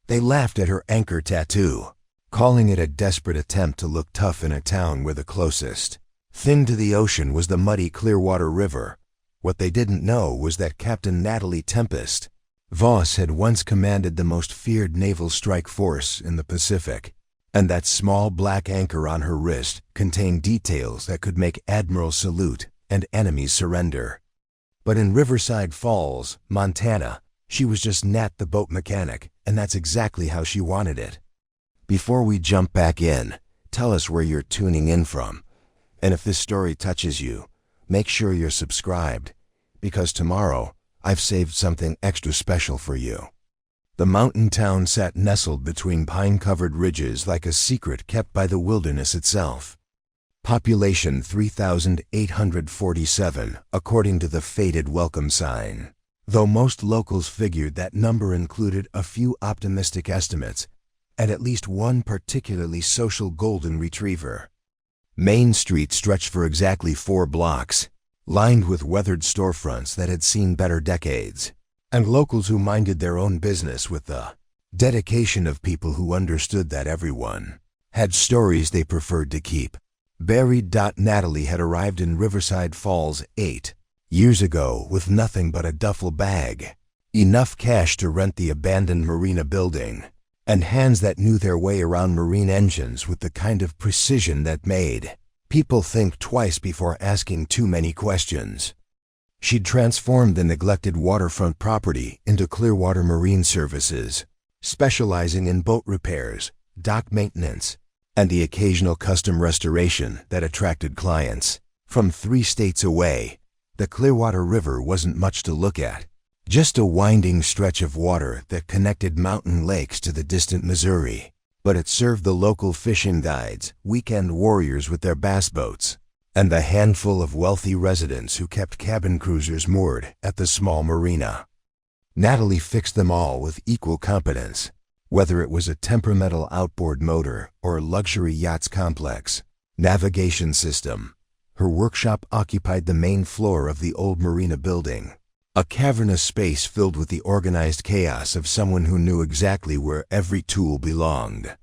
They laughed at her anchor tattoo, calling it a desperate attempt to look tough in a town where the closest thing to the ocean was the muddy Clearwater River. What they didn't know was that Captain Natalie Tempest, Voss, had once commanded the most feared naval strike force in the Pacific, and that small black anchor on her wrist contained details that could make admirals salute and enemies surrender. But in Riverside Falls, Montana, she was just Nat the boat mechanic, and that's exactly how she wanted it. Before we jump back in, tell us where you're tuning in from. And if this story touches you, make sure you're subscribed, because tomorrow I've saved something extra special for you. The mountain town sat nestled between pine-covered ridges like a secret kept by the wilderness itself. Population 3,847, according to the faded welcome sign, though most locals figured that number included a few optimistic estimates and at least one particularly social golden retriever. Main Street stretched for exactly 4 blocks, lined with weathered storefronts that had seen better decades, and locals who minded their own business with the dedication of people who understood that everyone had stories they preferred to keep. Buried. Natalie had arrived in Riverside Falls 8 years ago with nothing but a duffel bag, enough cash to rent the abandoned marina building, and hands that knew their way around marine engines with the kind of precision that made people think twice before asking too many questions. She'd transformed the neglected waterfront property into Clearwater Marine Services, specializing in boat repairs, dock maintenance, and the occasional custom restoration that attracted clients. From 3 states away, the Clearwater River wasn't much to look at, just a winding stretch of water that connected mountain lakes to the distant Missouri. But it served the local fishing guides, weekend warriors with their bass boats, and the handful of wealthy residents who kept cabin cruisers moored at the small marina. Natalie fixed them all with equal competence, whether it was a temperamental outboard motor or a luxury yachts complex navigation system. Her workshop occupied the main floor of the old marina building, a cavernous space filled with the organized chaos of someone who knew exactly where every tool belonged.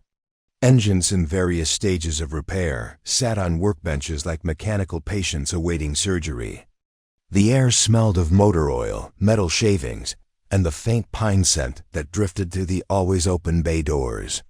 Engines in various stages of repair sat on workbenches like mechanical patients awaiting surgery. The air smelled of motor oil, metal shavings, and the faint pine scent that drifted through the always-open bay doors.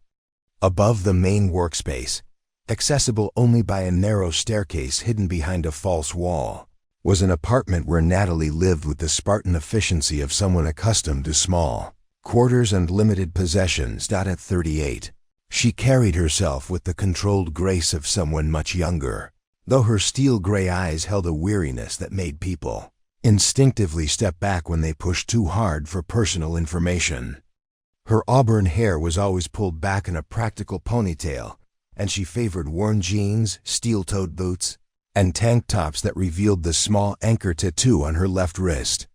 Above the main workspace, accessible only by a narrow staircase hidden behind a false wall, was an apartment where Natalie lived with the Spartan efficiency of someone accustomed to small quarters and limited possessions. At 38, she carried herself with the controlled grace of someone much younger, though her steel-gray eyes held a weariness that made people instinctively step back when they pushed too hard for personal information. Her auburn hair was always pulled back in a practical ponytail, and she favored worn jeans, steel-toed boots, and tank tops that revealed the small anchor tattoo on her left wrist.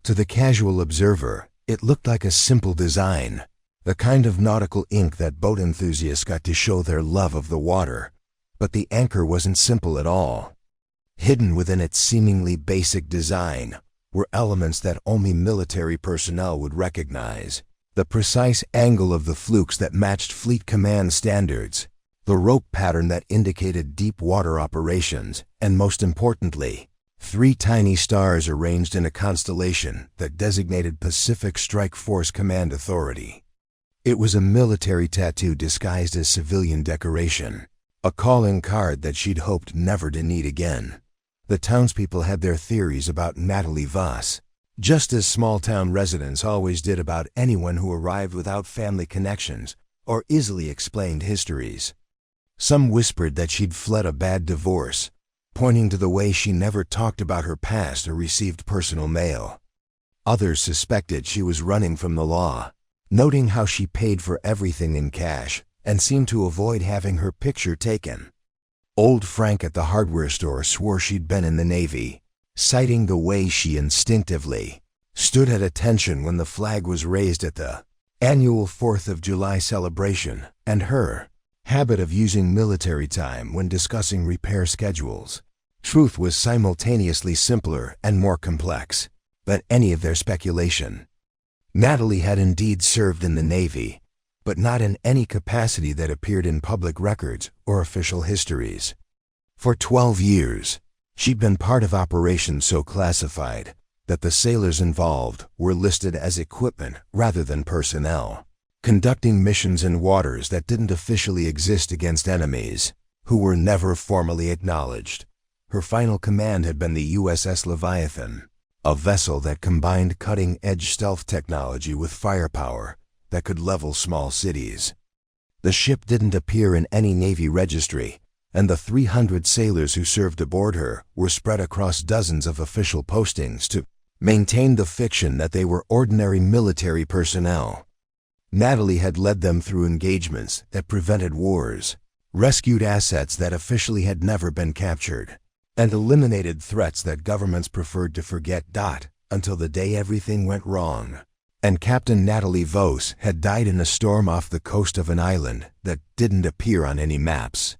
To the casual observer, it looked like a simple design, the kind of nautical ink that boat enthusiasts got to show their love of the water. But the anchor wasn't simple at all. Hidden within its seemingly basic design were elements that only military personnel would recognize. The precise angle of the flukes that matched Fleet Command standards, the rope pattern that indicated deep water operations, and most importantly, 3 tiny stars arranged in a constellation that designated Pacific Strike Force Command Authority. It was a military tattoo disguised as civilian decoration, a calling card that she'd hoped never to need again. The townspeople had their theories about Natalie Voss, just as small-town residents always did about anyone who arrived without family connections or easily explained histories. Some whispered that she'd fled a bad divorce, pointing to the way she never talked about her past or received personal mail. Others suspected she was running from the law, noting how she paid for everything in cash and seemed to avoid having her picture taken. Old Frank at the hardware store swore she'd been in the Navy, citing the way she instinctively stood at attention when the flag was raised at the annual 4th of July celebration, and her habit of using military time when discussing repair schedules. Truth was simultaneously simpler and more complex than any of their speculation. Natalie had indeed served in the Navy, but not in any capacity that appeared in public records or official histories. For 12 years, she'd been part of operations so classified that the sailors involved were listed as equipment rather than personnel, conducting missions in waters that didn't officially exist against enemies, who were never formally acknowledged. Her final command had been the USS Leviathan, a vessel that combined cutting-edge stealth technology with firepower that could level small cities. The ship didn't appear in any Navy registry, and the 300 sailors who served aboard her were spread across dozens of official postings to maintain the fiction that they were ordinary military personnel. Natalie had led them through engagements that prevented wars, rescued assets that officially had never been captured, and eliminated threats that governments preferred to forget. Until the day everything went wrong, and Captain Natalie Voss had died in a storm off the coast of an island that didn't appear on any maps.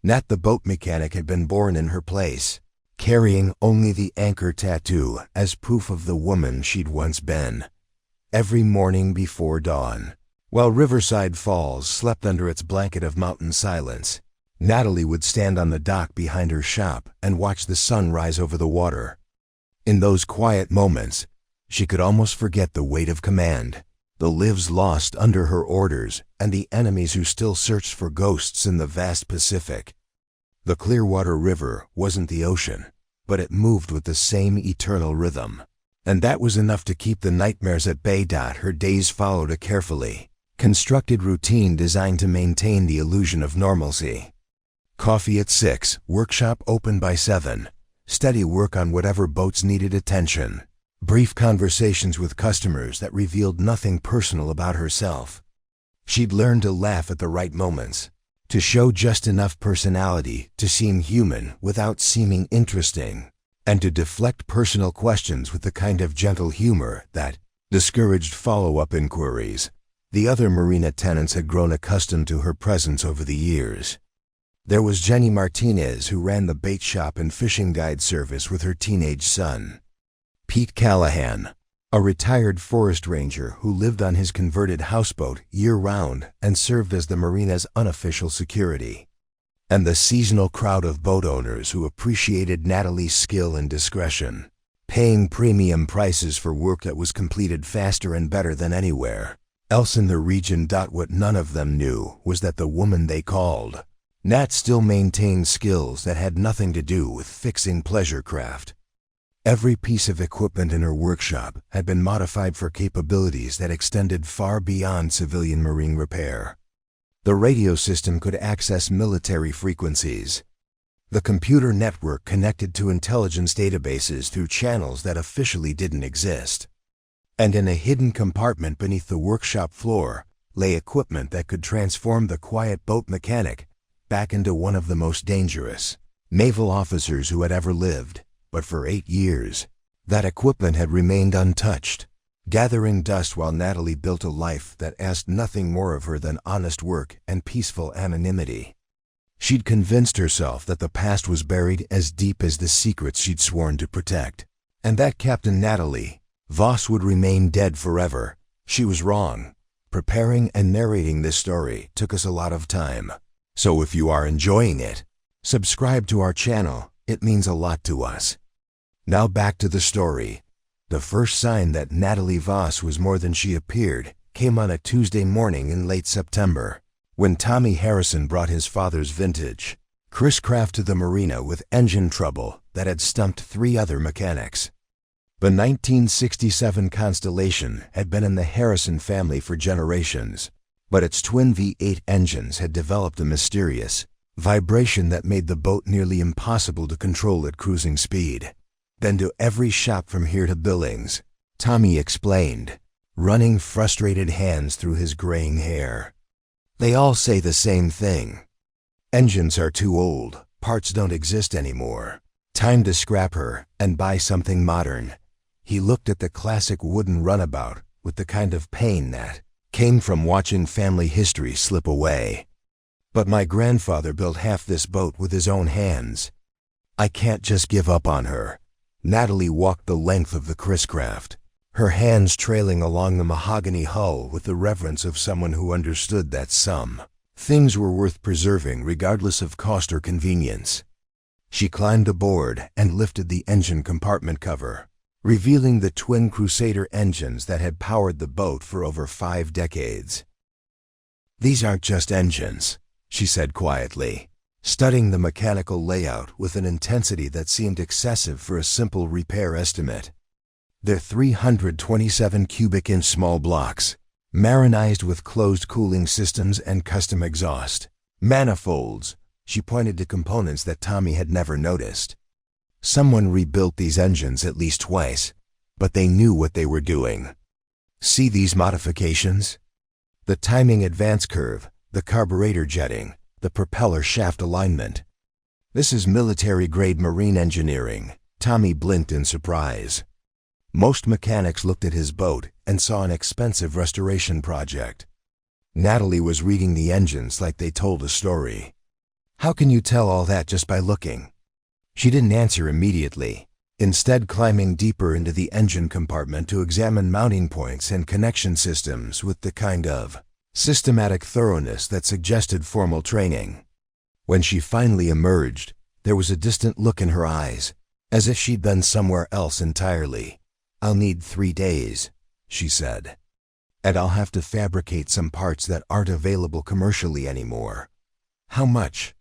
Nat the boat mechanic had been born in her place, carrying only the anchor tattoo as proof of the woman she'd once been. Every morning before dawn, while Riverside Falls slept under its blanket of mountain silence, Natalie would stand on the dock behind her shop and watch the sun rise over the water. In those quiet moments, she could almost forget the weight of command, the lives lost under her orders, and the enemies who still searched for ghosts in the vast Pacific. The Clearwater River wasn't the ocean, but it moved with the same eternal rhythm. And that was enough to keep the nightmares at bay. Her days followed a carefully constructed routine designed to maintain the illusion of normalcy. Coffee at 6, workshop open by 7, steady work on whatever boats needed attention, brief conversations with customers that revealed nothing personal about herself. She'd learned to laugh at the right moments, to show just enough personality to seem human without seeming interesting, and to deflect personal questions with the kind of gentle humor that discouraged follow-up inquiries. The other marine attendants had grown accustomed to her presence over the years. There was Jenny Martinez, who ran the bait shop and fishing guide service with her teenage son. Pete Callahan, a retired forest ranger who lived on his converted houseboat year-round and served as the marina's unofficial security. And the seasonal crowd of boat owners who appreciated Natalie's skill and discretion, paying premium prices for work that was completed faster and better than anywhere else in the region. What none of them knew was that the woman they called Nat still maintained skills that had nothing to do with fixing pleasure craft. Every piece of equipment in her workshop had been modified for capabilities that extended far beyond civilian marine repair. The radio system could access military frequencies. The computer network connected to intelligence databases through channels that officially didn't exist. And in a hidden compartment beneath the workshop floor lay equipment that could transform the quiet boat mechanic back into one of the most dangerous naval officers who had ever lived. But for 8 years, that equipment had remained untouched, gathering dust while Natalie built a life that asked nothing more of her than honest work and peaceful anonymity. She'd convinced herself that the past was buried as deep as the secrets she'd sworn to protect, and that Captain Natalie Voss would remain dead forever. She was wrong. Preparing and narrating this story took us a lot of time. So if you are enjoying it, subscribe to our channel. It means a lot to us. Now back to the story. The first sign that Natalie Voss was more than she appeared came on a Tuesday morning in late September, when Tommy Harrison brought his father's vintage Chris Craft to the marina with engine trouble that had stumped 3 other mechanics. The 1967 Constellation had been in the Harrison family for generations, but its twin V8 engines had developed a mysterious vibration that made the boat nearly impossible to control at cruising speed. "Been to every shop from here to Billings," Tommy explained, running frustrated hands through his graying hair. "They all say the same thing. Engines are too old, parts don't exist anymore. Time to scrap her and buy something modern." He looked at the classic wooden runabout with the kind of pain that came from watching family history slip away. "But my grandfather built half this boat with his own hands. I can't just give up on her." Natalie walked the length of the Chris Craft, her hands trailing along the mahogany hull with the reverence of someone who understood that some things were worth preserving regardless of cost or convenience. She climbed aboard and lifted the engine compartment cover, revealing the twin Crusader engines that had powered the boat for over 5 decades. "These aren't just engines," she said quietly, studying the mechanical layout with an intensity that seemed excessive for a simple repair estimate. "They're 327 cubic inch small blocks, marinized with closed cooling systems and custom exhaust manifolds." She pointed to components that Tommy had never noticed. Someone rebuilt these engines at least twice, but they knew what they were doing. "See these modifications? The timing advance curve, the carburetor jetting, the propeller shaft alignment. This is military-grade marine engineering." Tommy blinked in surprise. Most mechanics looked at his boat and saw an expensive restoration project. Natalie was reading the engines like they told a story. "How can you tell all that just by looking?" She didn't answer immediately, instead climbing deeper into the engine compartment to examine mounting points and connection systems with the kind of systematic thoroughness that suggested formal training. When she finally emerged, there was a distant look in her eyes, as if she'd been somewhere else entirely. "I'll need 3 days," she said. "And I'll have to fabricate some parts that aren't available commercially anymore." "How much?"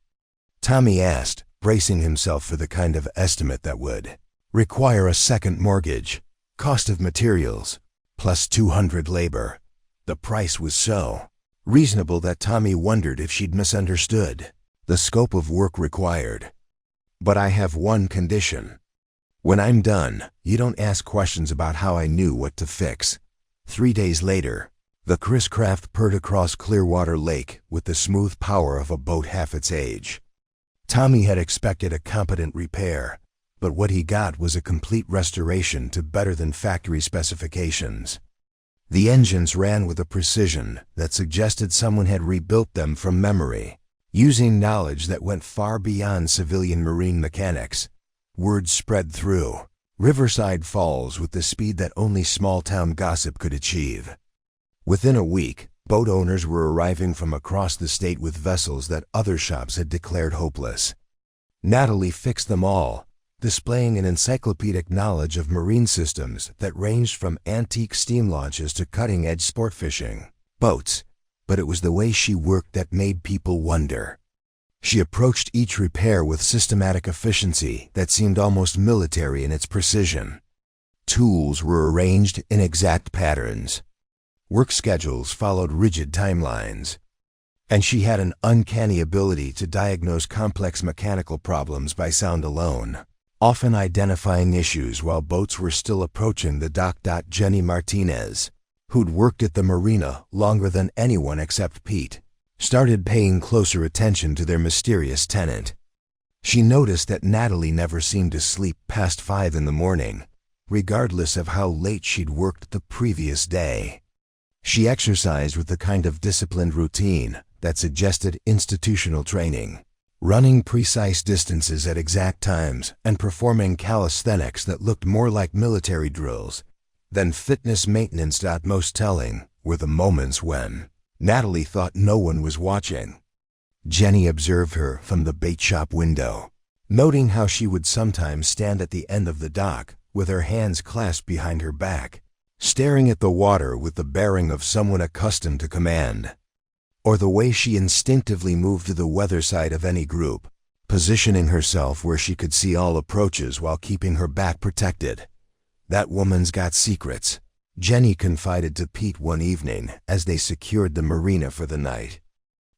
Tommy asked, bracing himself for the kind of estimate that would require a second mortgage. Cost of materials, plus 200 labor. The price was so reasonable that Tommy wondered if she'd misunderstood the scope of work required. "But I have one condition. When I'm done, you don't ask questions about how I knew what to fix." 3 days later, the Chris craft purred across Clearwater Lake with the smooth power of a boat half its age. Tommy had expected a competent repair, but what he got was a complete restoration to better than factory specifications. The engines ran with a precision that suggested someone had rebuilt them from memory, using knowledge that went far beyond civilian marine mechanics. Word spread through Riverside Falls with the speed that only small-town gossip could achieve. Within a week, boat owners were arriving from across the state with vessels that other shops had declared hopeless. Natalie fixed them all, displaying an encyclopedic knowledge of marine systems that ranged from antique steam launches to cutting-edge sport fishing boats, but it was the way she worked that made people wonder. She approached each repair with systematic efficiency that seemed almost military in its precision. Tools were arranged in exact patterns. Work schedules followed rigid timelines. And she had an uncanny ability to diagnose complex mechanical problems by sound alone, often identifying issues while boats were still approaching the dock. Jenny Martinez, who'd worked at the marina longer than anyone except Pete, started paying closer attention to their mysterious tenant. She noticed that Natalie never seemed to sleep past 5 in the morning, regardless of how late she'd worked the previous day. She exercised with the kind of disciplined routine that suggested institutional training, running precise distances at exact times and performing calisthenics that looked more like military drills than fitness maintenance. Most telling were the moments when Natalie thought no one was watching. Jenny observed her from the bait shop window, noting how she would sometimes stand at the end of the dock with her hands clasped behind her back, staring at the water with the bearing of someone accustomed to command. Or the way she instinctively moved to the weather side of any group, positioning herself where she could see all approaches while keeping her back protected. "That woman's got secrets," Jenny confided to Pete one evening as they secured the marina for the night.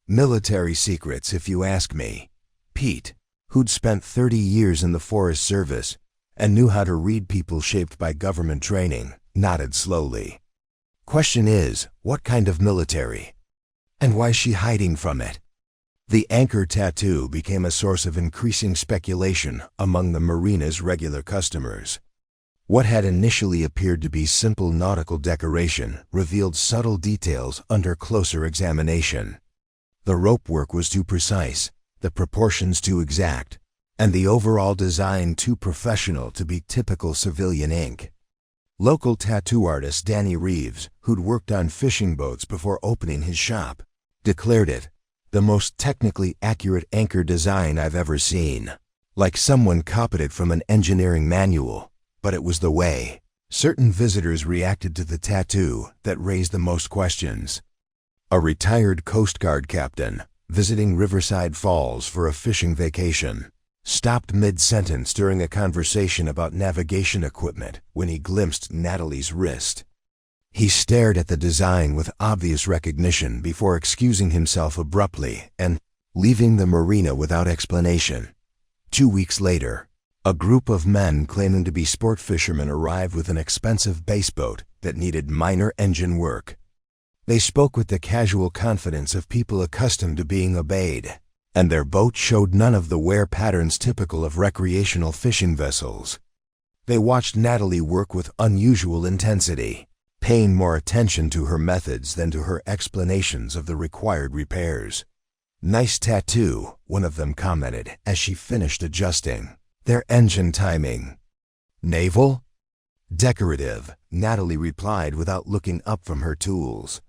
"Military secrets, if you ask me." Pete, who'd spent 30 years in the Forest Service and knew how to read people shaped by government training, nodded slowly. "Question is, what kind of military? And why's she hiding from it?" The anchor tattoo became a source of increasing speculation among the marina's regular customers. What had initially appeared to be simple nautical decoration revealed subtle details under closer examination. The rope work was too precise, the proportions too exact, and the overall design too professional to be typical civilian ink. Local tattoo artist Danny Reeves, who'd worked on fishing boats before opening his shop, declared it the most technically accurate anchor design I've ever seen. Like someone copied it from an engineering manual, but it was the way certain visitors reacted to the tattoo that raised the most questions. A retired Coast Guard captain, visiting Riverside Falls for a fishing vacation, stopped mid-sentence during a conversation about navigation equipment when he glimpsed Natalie's wrist. He stared at the design with obvious recognition before excusing himself abruptly and leaving the marina without explanation. 2 weeks later, a group of men claiming to be sport fishermen arrived with an expensive baseboat that needed minor engine work. They spoke with the casual confidence of people accustomed to being obeyed, and their boat showed none of the wear patterns typical of recreational fishing vessels. They watched Natalie work with unusual intensity, paying more attention to her methods than to her explanations of the required repairs. "Nice tattoo," one of them commented as she finished adjusting their engine timing. "Naval?" "Decorative," Natalie replied without looking up from her tools.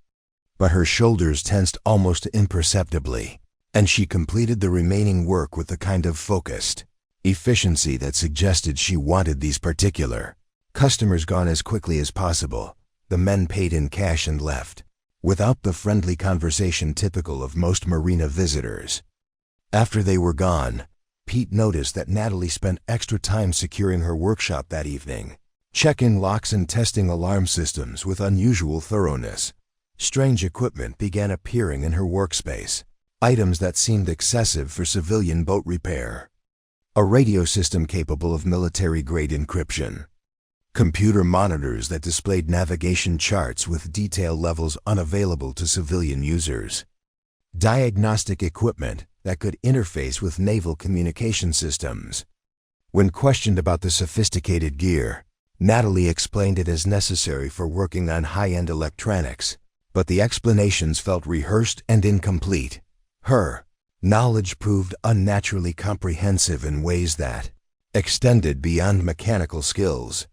But her shoulders tensed almost imperceptibly, and she completed the remaining work with the kind of focused efficiency that suggested she wanted these particular customers gone as quickly as possible. The men paid in cash and left, without the friendly conversation typical of most marina visitors. After they were gone, Pete noticed that Natalie spent extra time securing her workshop that evening, checking locks and testing alarm systems with unusual thoroughness. Strange equipment began appearing in her workspace, items that seemed excessive for civilian boat repair. A radio system capable of military-grade encryption. Computer monitors that displayed navigation charts with detail levels unavailable to civilian users. Diagnostic equipment that could interface with naval communication systems. When questioned about the sophisticated gear, Natalie explained it as necessary for working on high-end electronics, but the explanations felt rehearsed and incomplete. Her knowledge proved unnaturally comprehensive in ways that extended beyond mechanical skills.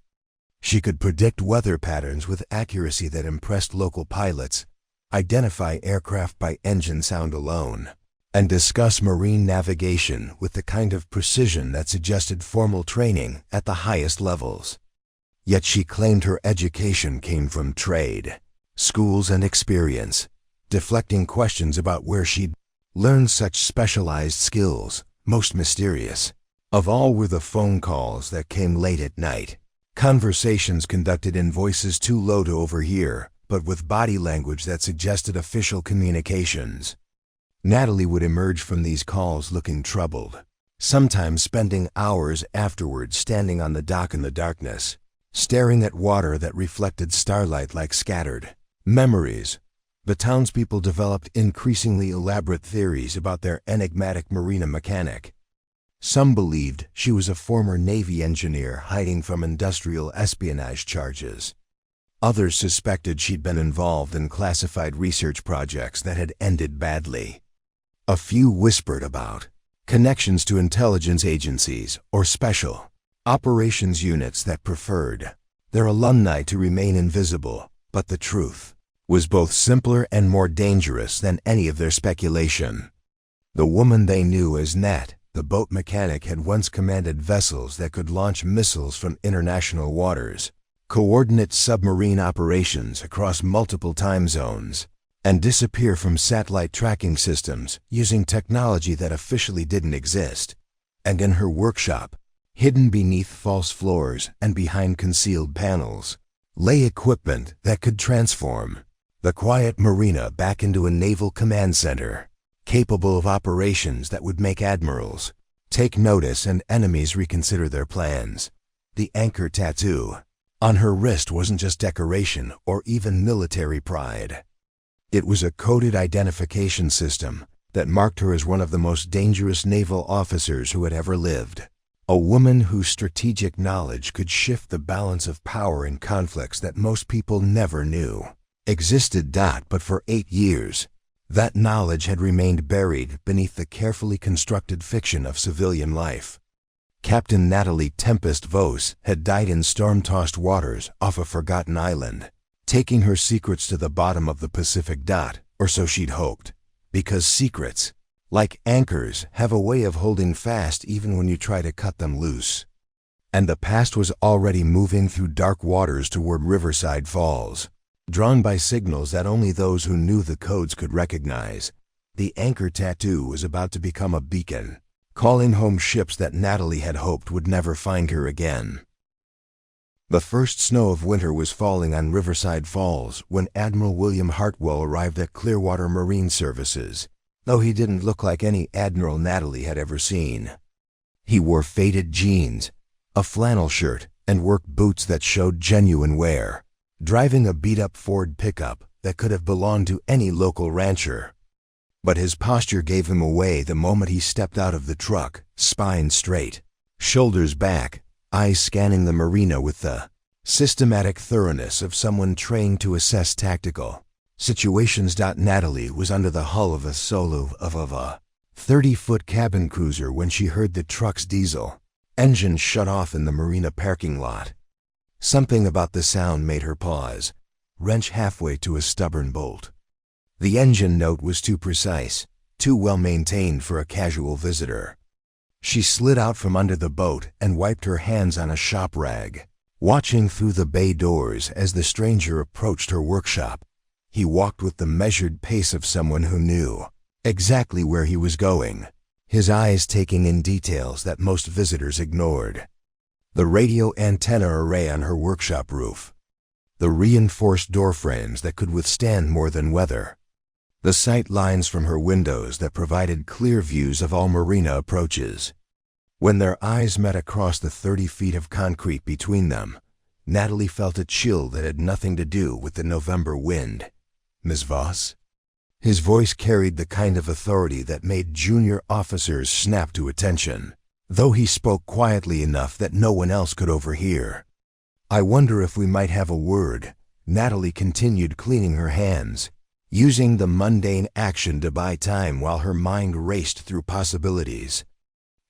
She could predict weather patterns with accuracy that impressed local pilots, identify aircraft by engine sound alone, and discuss marine navigation with the kind of precision that suggested formal training at the highest levels. Yet she claimed her education came from trade, schools, and experience, deflecting questions about where she'd learned such specialized skills. Most mysterious of all were the phone calls that came late at night. Conversations conducted in voices too low to overhear, but with body language that suggested official communications. Natalie would emerge from these calls looking troubled, sometimes spending hours afterwards standing on the dock in the darkness, staring at water that reflected starlight like scattered memories. The townspeople developed increasingly elaborate theories about their enigmatic marina mechanic. Some believed she was a former Navy engineer hiding from industrial espionage charges. Others suspected she'd been involved in classified research projects that had ended badly. A few whispered about connections to intelligence agencies or special operations units that preferred their alumni to remain invisible, but the truth was both simpler and more dangerous than any of their speculation. The woman they knew as Nat, the boat mechanic, had once commanded vessels that could launch missiles from international waters, coordinate submarine operations across multiple time zones, and disappear from satellite tracking systems using technology that officially didn't exist. And in her workshop, hidden beneath false floors and behind concealed panels, lay equipment that could transform the quiet marina back into a naval command center, capable of operations that would make admirals take notice and enemies reconsider their plans. The anchor tattoo on her wrist wasn't just decoration or even military pride. It was a coded identification system that marked her as one of the most dangerous naval officers who had ever lived. A woman whose strategic knowledge could shift the balance of power in conflicts that most people never knew existed. But for 8 years, that knowledge had remained buried beneath the carefully constructed fiction of civilian life. Captain Natalie Tempest Voss had died in storm-tossed waters off a forgotten island, taking her secrets to the bottom of the Pacific. Or so she'd hoped, because secrets, like anchors, have a way of holding fast even when you try to cut them loose. And the past was already moving through dark waters toward Riverside Falls. Drawn by signals that only those who knew the codes could recognize, the anchor tattoo was about to become a beacon, calling home ships that Natalie had hoped would never find her again. The first snow of winter was falling on Riverside Falls when Admiral William Hartwell arrived at Clearwater Marine Services, though he didn't look like any Admiral Natalie had ever seen. He wore faded jeans, a flannel shirt, and work boots that showed genuine wear, driving a beat-up Ford pickup that could have belonged to any local rancher. But his posture gave him away the moment he stepped out of the truck, spine straight, shoulders back, eyes scanning the marina with the systematic thoroughness of someone trained to assess tactical situations. Natalie was under the hull of a 30-foot cabin cruiser when she heard the truck's diesel engine shut off in the marina parking lot. Something about the sound made her pause, wrench halfway to a stubborn bolt. The engine note was too precise, too well maintained for a casual visitor. She slid out from under the boat and wiped her hands on a shop rag, watching through the bay doors as the stranger approached her workshop. He walked with the measured pace of someone who knew exactly where he was going, his eyes taking in details that most visitors ignored. The radio antenna array on her workshop roof, the reinforced door frames that could withstand more than weather, the sight lines from her windows that provided clear views of all marina approaches. When their eyes met across the 30 feet of concrete between them, Natalie felt a chill that had nothing to do with the November wind. "Miss Voss?" His voice carried the kind of authority that made junior officers snap to attention, though he spoke quietly enough that no one else could overhear. "I wonder if we might have a word," Natalie continued, cleaning her hands, using the mundane action to buy time while her mind raced through possibilities.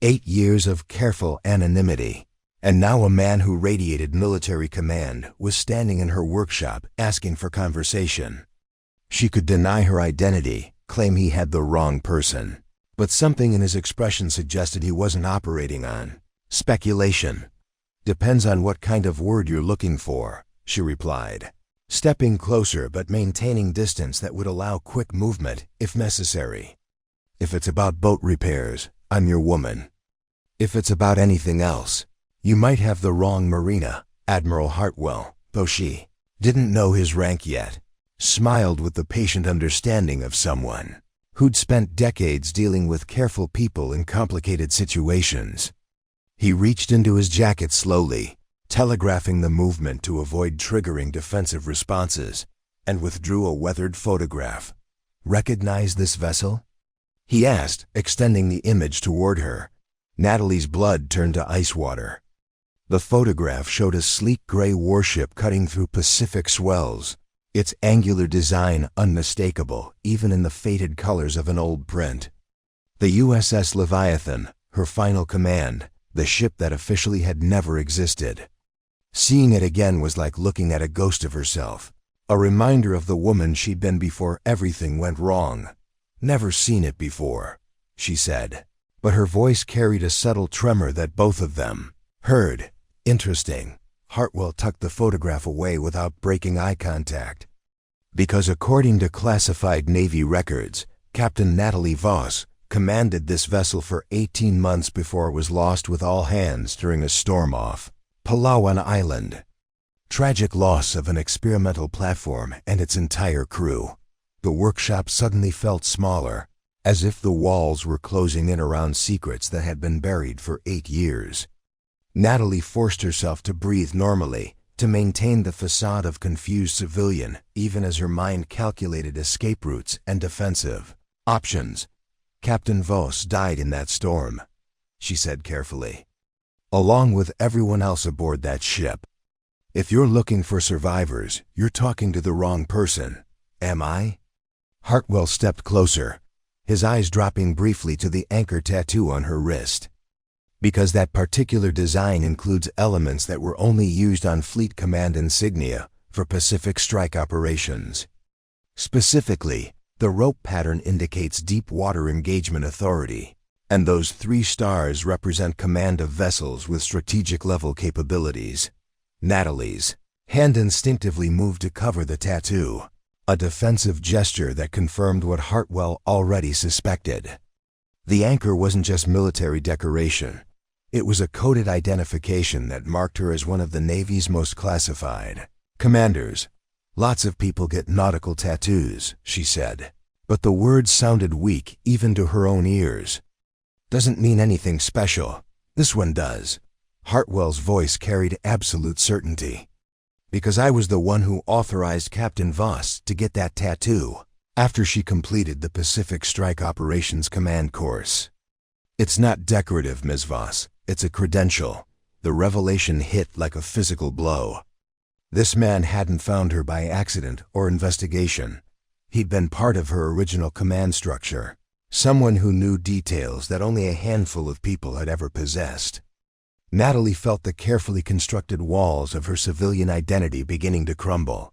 8 years of careful anonymity, and now a man who radiated military command was standing in her workshop asking for conversation. She could deny her identity, claim he had the wrong person, but something in his expression suggested he wasn't operating on speculation. "Depends on what kind of word you're looking for," she replied, stepping closer but maintaining distance that would allow quick movement if necessary. "If it's about boat repairs, I'm your woman. If it's about anything else, you might have the wrong marina." Admiral Hartwell, though she didn't know his rank yet, smiled with the patient understanding of someone who'd spent decades dealing with careful people in complicated situations. He reached into his jacket slowly, telegraphing the movement to avoid triggering defensive responses, and withdrew a weathered photograph. "Recognize this vessel?" he asked, extending the image toward her. Natalie's blood turned to ice water. The photograph showed a sleek gray warship cutting through Pacific swells, its angular design unmistakable even in the faded colors of an old print. The USS Leviathan, her final command, the ship that officially had never existed. Seeing it again was like looking at a ghost of herself, a reminder of the woman she'd been before everything went wrong. "Never seen it before," she said, but her voice carried a subtle tremor that both of them heard. "Interesting." Hartwell tucked the photograph away without breaking eye contact. "Because according to classified Navy records, Captain Natalie Voss commanded this vessel for 18 months before it was lost with all hands during a storm off Palawan Island. Tragic loss of an experimental platform and its entire crew." The workshop suddenly felt smaller, as if the walls were closing in around secrets that had been buried for 8 years. Natalie forced herself to breathe normally, to maintain the facade of confused civilian, even as her mind calculated escape routes and defensive options. "Captain Voss died in that storm," she said carefully, "along with everyone else aboard that ship. If you're looking for survivors, you're talking to the wrong person. Am I?" Hartwell stepped closer, his eyes dropping briefly to the anchor tattoo on her wrist. because that particular design includes elements that were only used on Fleet Command Insignia for Pacific Strike operations. Specifically, the rope pattern indicates deep water engagement authority, and those 3 stars represent command of vessels with strategic level capabilities. Natalie's hand instinctively moved to cover the tattoo, a defensive gesture that confirmed what Hartwell already suspected. The anchor wasn't just military decoration. It was a coded identification that marked her as one of the Navy's most classified commanders. "Lots of people get nautical tattoos," she said, but the words sounded weak even to her own ears. "Doesn't mean anything special. This one does." Hartwell's voice carried absolute certainty. "Because I was the one who authorized Captain Voss to get that tattoo after she completed the Pacific Strike Operations Command course." "It's not decorative, Ms. Voss. It's a credential." The revelation hit like a physical blow. This man hadn't found her by accident or investigation. He'd been part of her original command structure, someone who knew details that only a handful of people had ever possessed. Natalie felt the carefully constructed walls of her civilian identity beginning to crumble.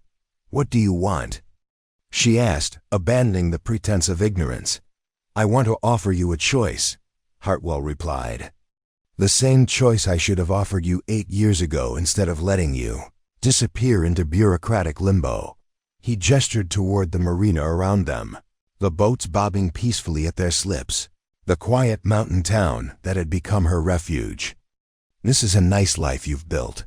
"What do you want?" she asked, abandoning the pretense of ignorance. "I want to offer you a choice," Hartwell replied. "The same choice I should have offered you 8 years ago instead of letting you disappear into bureaucratic limbo." He gestured toward the marina around them, the boats bobbing peacefully at their slips, the quiet mountain town that had become her refuge. "This is a nice life you've built.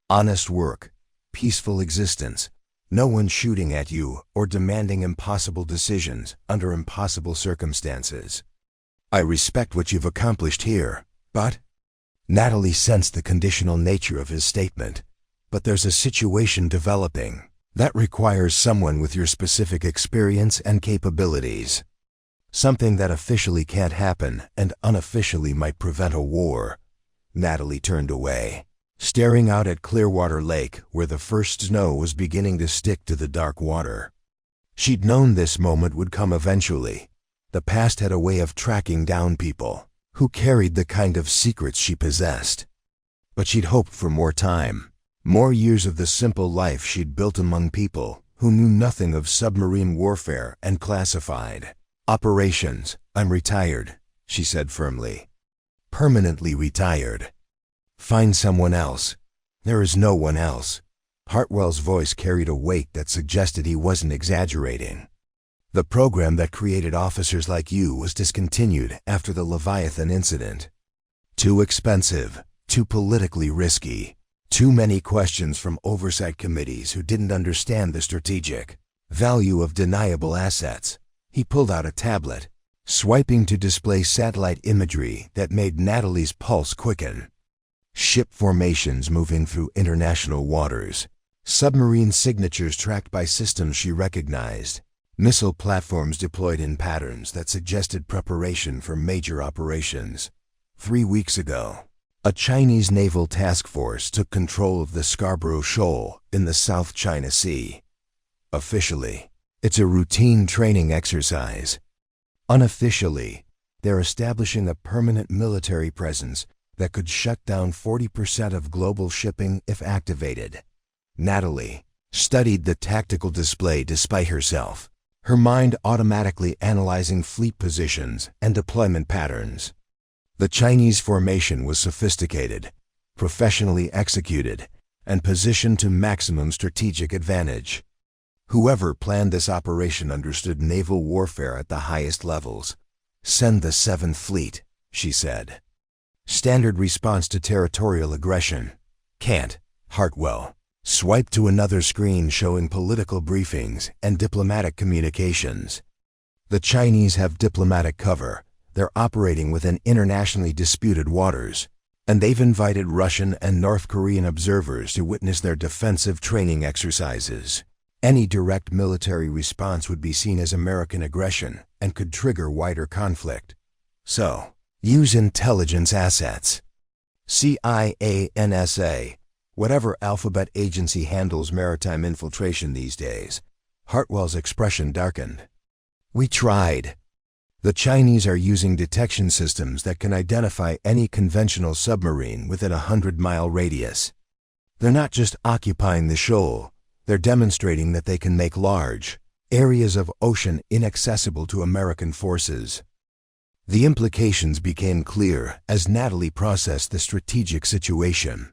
Honest work, peaceful existence, no one shooting at you or demanding impossible decisions under impossible circumstances. I respect what you've accomplished here, but—" Natalie sensed the conditional nature of his statement. "But there's a situation developing that requires someone with your specific experience and capabilities. Something that officially can't happen and unofficially might prevent a war." Natalie turned away, staring out at Clearwater Lake where the first snow was beginning to stick to the dark water. She'd known this moment would come eventually. The past had a way of tracking down people who carried the kind of secrets she possessed. But she'd hoped for more time. More years of the simple life she'd built among people who knew nothing of submarine warfare and classified operations. "I'm retired," she said firmly. "Permanently retired. Find someone else." "There is no one else." Hartwell's voice carried a weight that suggested he wasn't exaggerating. "The program that created officers like you was discontinued after the Leviathan incident. Too expensive, too politically risky. Too many questions from oversight committees who didn't understand the strategic value of deniable assets." He pulled out a tablet, swiping to display satellite imagery that made Natalie's pulse quicken. Ship formations moving through international waters, submarine signatures tracked by systems she recognized, missile platforms deployed in patterns that suggested preparation for major operations. 3 weeks ago, a Chinese naval task force took control of the Scarborough Shoal in the South China Sea. Officially, it's a routine training exercise. Unofficially, they're establishing a permanent military presence that could shut down 40% of global shipping if activated. Natalie studied the tactical display despite herself, her mind automatically analyzing fleet positions and deployment patterns. The Chinese formation was sophisticated, professionally executed, and positioned to maximum strategic advantage. Whoever planned this operation understood naval warfare at the highest levels. "Send the 7th Fleet," she said. "Standard response to territorial aggression." "Can't." Hartwell swiped to another screen showing political briefings and diplomatic communications. "The Chinese have diplomatic cover. They're operating within internationally disputed waters, and they've invited Russian and North Korean observers to witness their defensive training exercises. Any direct military response would be seen as American aggression and could trigger wider conflict. So, use intelligence assets. CIA, NSA, whatever alphabet agency handles maritime infiltration these days." Hartwell's expression darkened. "We tried." The Chinese are using detection systems that can identify any conventional submarine within a 100-mile radius. They're not just occupying the shoal, they're demonstrating that they can make large areas of ocean inaccessible to American forces. The implications became clear as Natalie processed the strategic situation.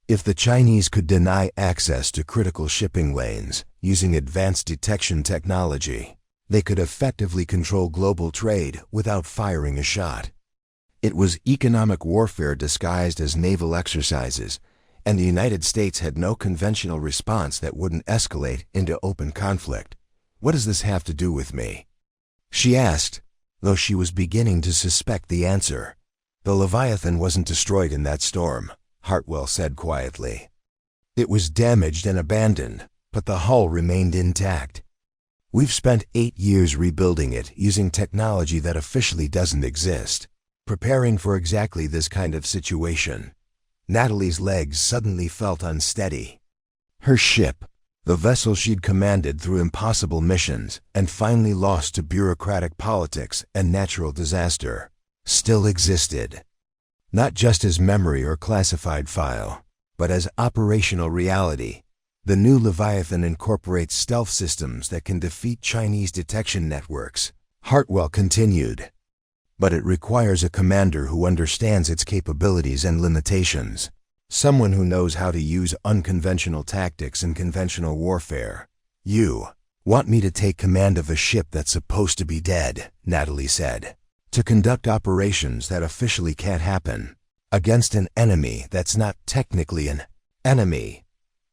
If the Chinese could deny access to critical shipping lanes using advanced detection technology, they could effectively control global trade without firing a shot. It was economic warfare disguised as naval exercises, and the United States had no conventional response that wouldn't escalate into open conflict. "What does this have to do with me?" she asked, though she was beginning to suspect the answer. "The Leviathan wasn't destroyed in that storm," Hartwell said quietly. "It was damaged and abandoned, but the hull remained intact. We've spent 8 years rebuilding it using technology that officially doesn't exist, preparing for exactly this kind of situation." Natalie's legs suddenly felt unsteady. Her ship, the vessel she'd commanded through impossible missions and finally lost to bureaucratic politics and natural disaster, still existed. Not just as memory or classified file, but as operational reality. The new Leviathan incorporates stealth systems that can defeat Chinese detection networks, Hartwell continued. But it requires a commander who understands its capabilities and limitations, someone who knows how to use unconventional tactics in conventional warfare. "You want me to take command of a ship that's supposed to be dead," Natalie said, "to conduct operations that officially can't happen, against an enemy that's not technically an enemy.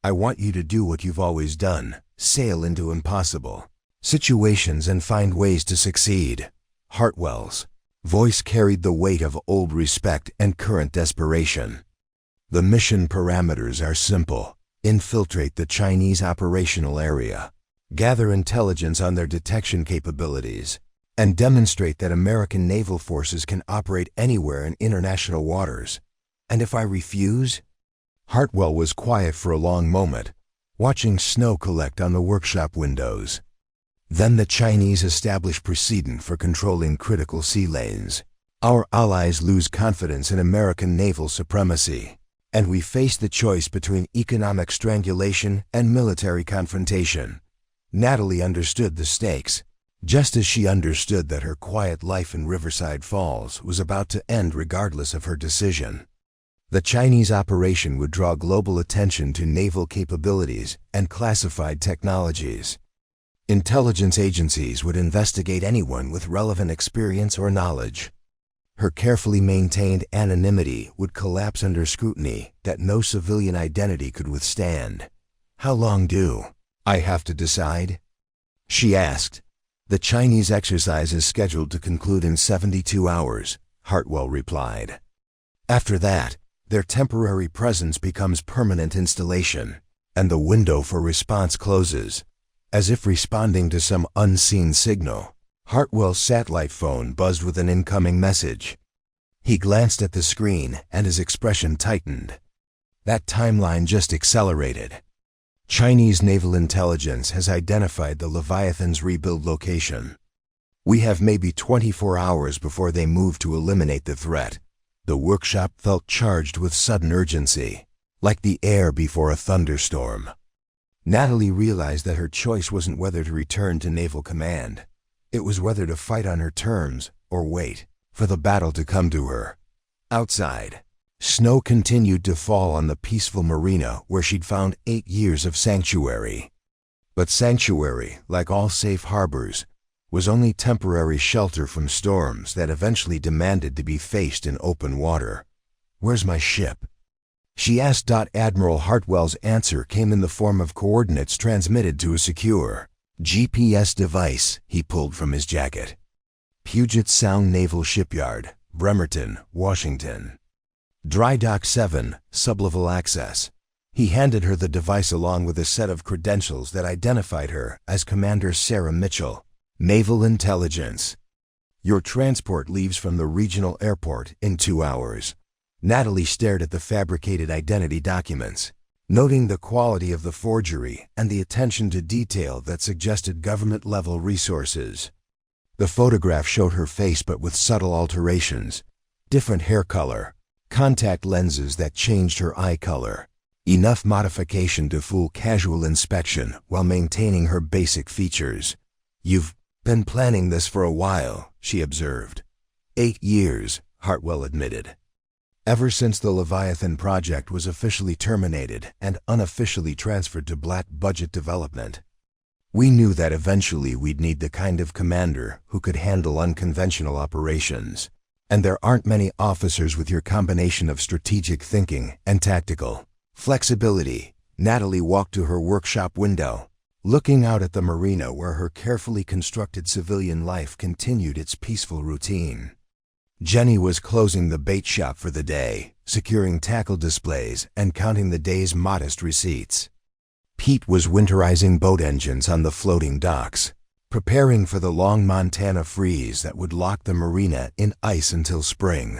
I want you to do what you've always done, sail into impossible situations and find ways to succeed." Hartwell's voice carried the weight of old respect and current desperation. "The mission parameters are simple. Infiltrate the Chinese operational area, gather intelligence on their detection capabilities, and demonstrate that American naval forces can operate anywhere in international waters. And if I refuse?" Hartwell was quiet for a long moment, watching snow collect on the workshop windows. "Then the Chinese establish precedent for controlling critical sea lanes. Our allies lose confidence in American naval supremacy, and we face the choice between economic strangulation and military confrontation." Natalie understood the stakes, just as she understood that her quiet life in Riverside Falls was about to end regardless of her decision. The Chinese operation would draw global attention to naval capabilities and classified technologies. Intelligence agencies would investigate anyone with relevant experience or knowledge. Her carefully maintained anonymity would collapse under scrutiny that no civilian identity could withstand. "How long do I have to decide?" she asked. "The Chinese exercise is scheduled to conclude in 72 hours, Hartwell replied. "After that, their temporary presence becomes permanent installation, and the window for response closes." As if responding to some unseen signal, Hartwell's satellite phone buzzed with an incoming message. He glanced at the screen and his expression tightened. That timeline just accelerated. "Chinese naval intelligence has identified the Leviathan's rebuild location. We have maybe 24 hours before they move to eliminate the threat." The workshop felt charged with sudden urgency, like the air before a thunderstorm. Natalie realized that her choice wasn't whether to return to naval command. It was whether to fight on her terms or wait for the battle to come to her. Outside, snow continued to fall on the peaceful marina where she'd found 8 years of sanctuary. But sanctuary, like all safe harbors, was only temporary shelter from storms that eventually demanded to be faced in open water. "Where's my ship?" she asked. Admiral Hartwell's answer came in the form of coordinates transmitted to a secure GPS device he pulled from his jacket. "Puget Sound Naval Shipyard, Bremerton, Washington. Dry Dock 7, sublevel access." He handed her the device along with a set of credentials that identified her as Commander Sarah Mitchell, Naval Intelligence. "Your transport leaves from the regional airport in 2 hours." Natalie stared at the fabricated identity documents, noting the quality of the forgery and the attention to detail that suggested government-level resources. The photograph showed her face but with subtle alterations. Different hair color, contact lenses that changed her eye color. Enough modification to fool casual inspection while maintaining her basic features. "You've been planning this for a while," she observed. 8 years, Hartwell admitted. "Ever since the Leviathan project was officially terminated and unofficially transferred to black budget development. We knew that eventually we'd need the kind of commander who could handle unconventional operations. And there aren't many officers with your combination of strategic thinking and tactical flexibility." Natalie walked to her workshop window, looking out at the marina where her carefully constructed civilian life continued its peaceful routine. Jenny was closing the bait shop for the day, securing tackle displays and counting the day's modest receipts. Pete was winterizing boat engines on the floating docks, preparing for the long Montana freeze that would lock the marina in ice until spring.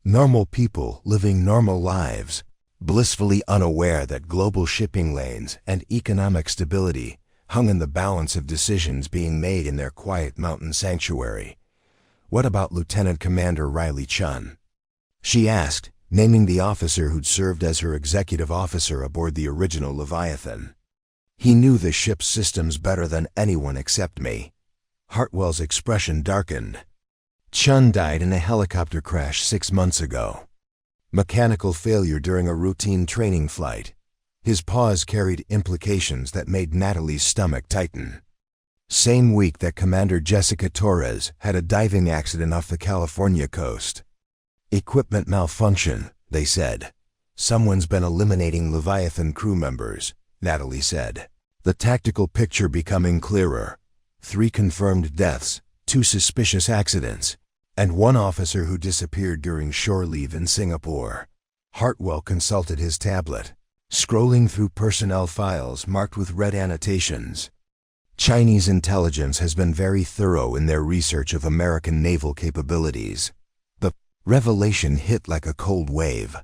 Normal people living normal lives, blissfully unaware that global shipping lanes and economic stability hung in the balance of decisions being made in their quiet mountain sanctuary. "What about Lieutenant Commander Riley Chun?" she asked, naming the officer who'd served as her executive officer aboard the original Leviathan. "He knew the ship's systems better than anyone except me." Hartwell's expression darkened. "Chun died in a helicopter crash 6 months ago. Mechanical failure during a routine training flight." His pause carried implications that made Natalie's stomach tighten. "Same week that Commander Jessica Torres had a diving accident off the California coast. Equipment malfunction, they said. Someone's been eliminating Leviathan crew members," Natalie said. The tactical picture becoming clearer. 3 confirmed deaths, 2 suspicious accidents, and 1 officer who disappeared during shore leave in Singapore. Hartwell consulted his tablet, scrolling through personnel files marked with red annotations. Chinese intelligence has been very thorough in their research of American naval capabilities. The revelation hit like a cold wave.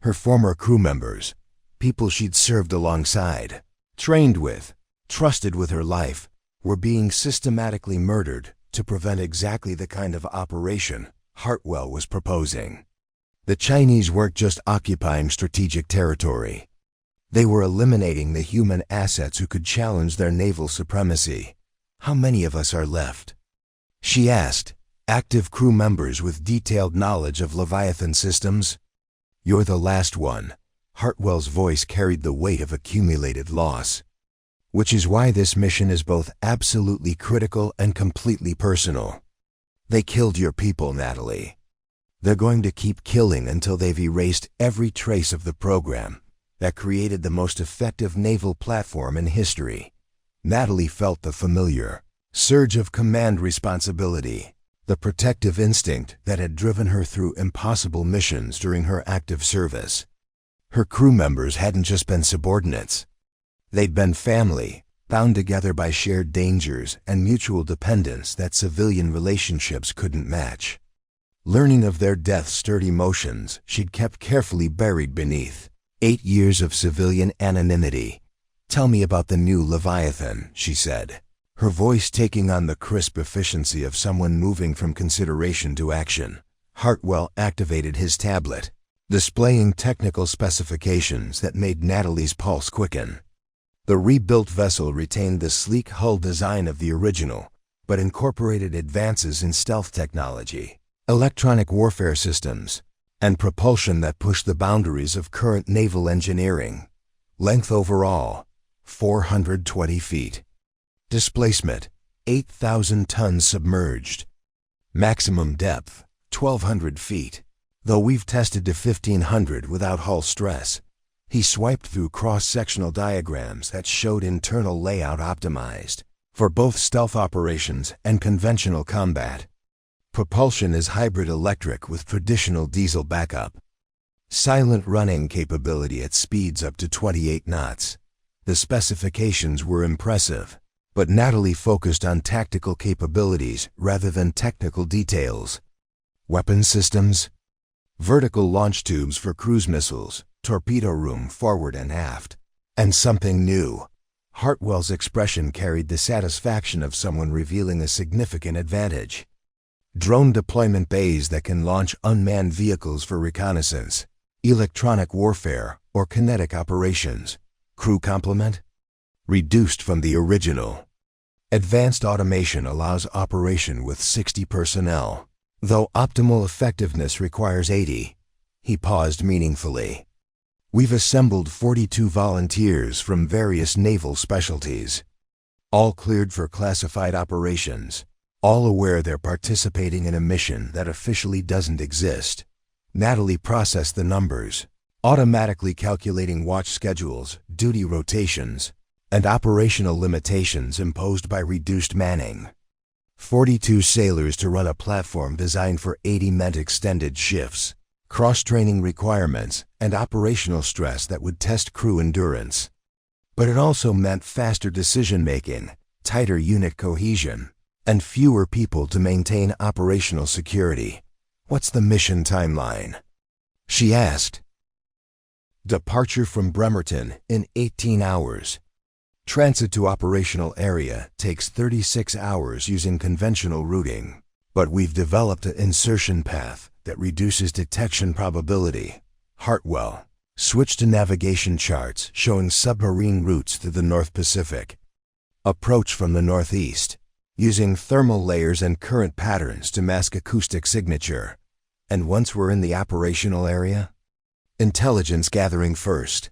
Her former crew members, people she'd served alongside, trained with, trusted with her life, were being systematically murdered to prevent exactly the kind of operation Hartwell was proposing. The Chinese weren't just occupying strategic territory. They were eliminating the human assets who could challenge their naval supremacy. "How many of us are left?" she asked. "Active crew members with detailed knowledge of Leviathan systems?" "You're the last one." Hartwell's voice carried the weight of accumulated loss. "Which is why this mission is both absolutely critical and completely personal. They killed your people, Natalie. They're going to keep killing until they've erased every trace of the program that created the most effective naval platform in history." Natalie felt the familiar surge of command responsibility, the protective instinct that had driven her through impossible missions during her active service. Her crew members hadn't just been subordinates. They'd been family, bound together by shared dangers and mutual dependence that civilian relationships couldn't match. Learning of their deaths stirred emotions she'd kept carefully buried beneath 8 years of civilian anonymity. "Tell me about the new Leviathan," she said, her voice taking on the crisp efficiency of someone moving from consideration to action. Hartwell activated his tablet, displaying technical specifications that made Natalie's pulse quicken. The rebuilt vessel retained the sleek hull design of the original, but incorporated advances in stealth technology, electronic warfare systems, and propulsion that pushed the boundaries of current naval engineering. Length overall, 420 feet. Displacement, 8,000 tons submerged. Maximum depth, 1,200 feet. Though we've tested to 1,500 without hull stress. He swiped through cross-sectional diagrams that showed internal layout optimized for both stealth operations and conventional combat. Propulsion is hybrid electric with traditional diesel backup. Silent running capability at speeds up to 28 knots. The specifications were impressive, but Natalie focused on tactical capabilities rather than technical details. Weapon systems? Vertical launch tubes for cruise missiles, torpedo room forward and aft. And something new. Hartwell's expression carried the satisfaction of someone revealing a significant advantage. Drone deployment bays that can launch unmanned vehicles for reconnaissance, electronic warfare, or kinetic operations. Crew complement? Reduced from the original. Advanced automation allows operation with 60 personnel, though optimal effectiveness requires 80. He paused meaningfully. We've assembled 42 volunteers from various naval specialties, all cleared for classified operations, all aware they're participating in a mission that officially doesn't exist. Natalie processed the numbers, automatically calculating watch schedules, duty rotations, and operational limitations imposed by reduced manning. 42 sailors to run a platform designed for 80 meant extended shifts, cross-training requirements, and operational stress that would test crew endurance. But it also meant faster decision-making, tighter unit cohesion, and fewer people to maintain operational security. What's the mission timeline? She asked. Departure from Bremerton in 18 hours. Transit to operational area takes 36 hours using conventional routing, but we've developed an insertion path that reduces detection probability. Hartwell switched to navigation charts showing submarine routes through the North Pacific. Approach from the northeast, using thermal layers and current patterns to mask acoustic signature. And once we're in the operational area, intelligence gathering first.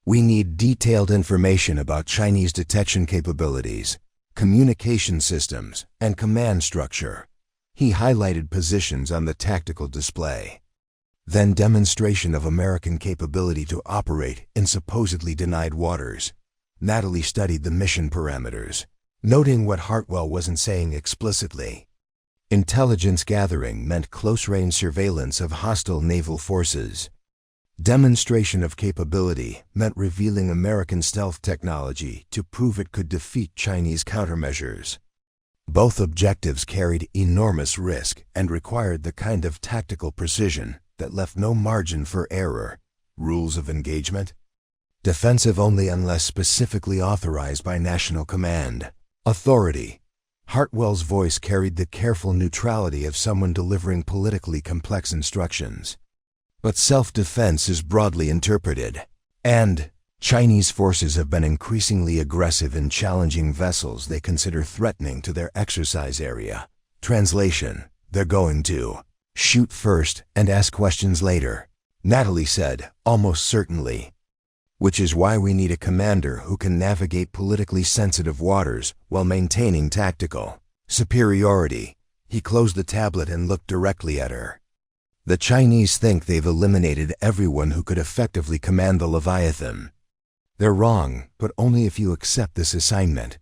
We need detailed information about Chinese detection capabilities, communication systems, and command structure. He highlighted positions on the tactical display. Then demonstration of American capability to operate in supposedly denied waters. Natalie studied the mission parameters, noting what Hartwell wasn't saying explicitly. Intelligence gathering meant close-range surveillance of hostile naval forces. Demonstration of capability meant revealing American stealth technology to prove it could defeat Chinese countermeasures. Both objectives carried enormous risk and required the kind of tactical precision that left no margin for error. Rules of engagement? Defensive only unless specifically authorized by national command. Authority. Hartwell's voice carried the careful neutrality of someone delivering politically complex instructions. But self-defense is broadly interpreted, and Chinese forces have been increasingly aggressive in challenging vessels they consider threatening to their exercise area. Translation: they're going to shoot first and ask questions later, Natalie said, almost certainly. Which is why we need a commander who can navigate politically sensitive waters while maintaining tactical superiority. He closed the tablet and looked directly at her. The Chinese think they've eliminated everyone who could effectively command the Leviathan. They're wrong, but only if you accept this assignment.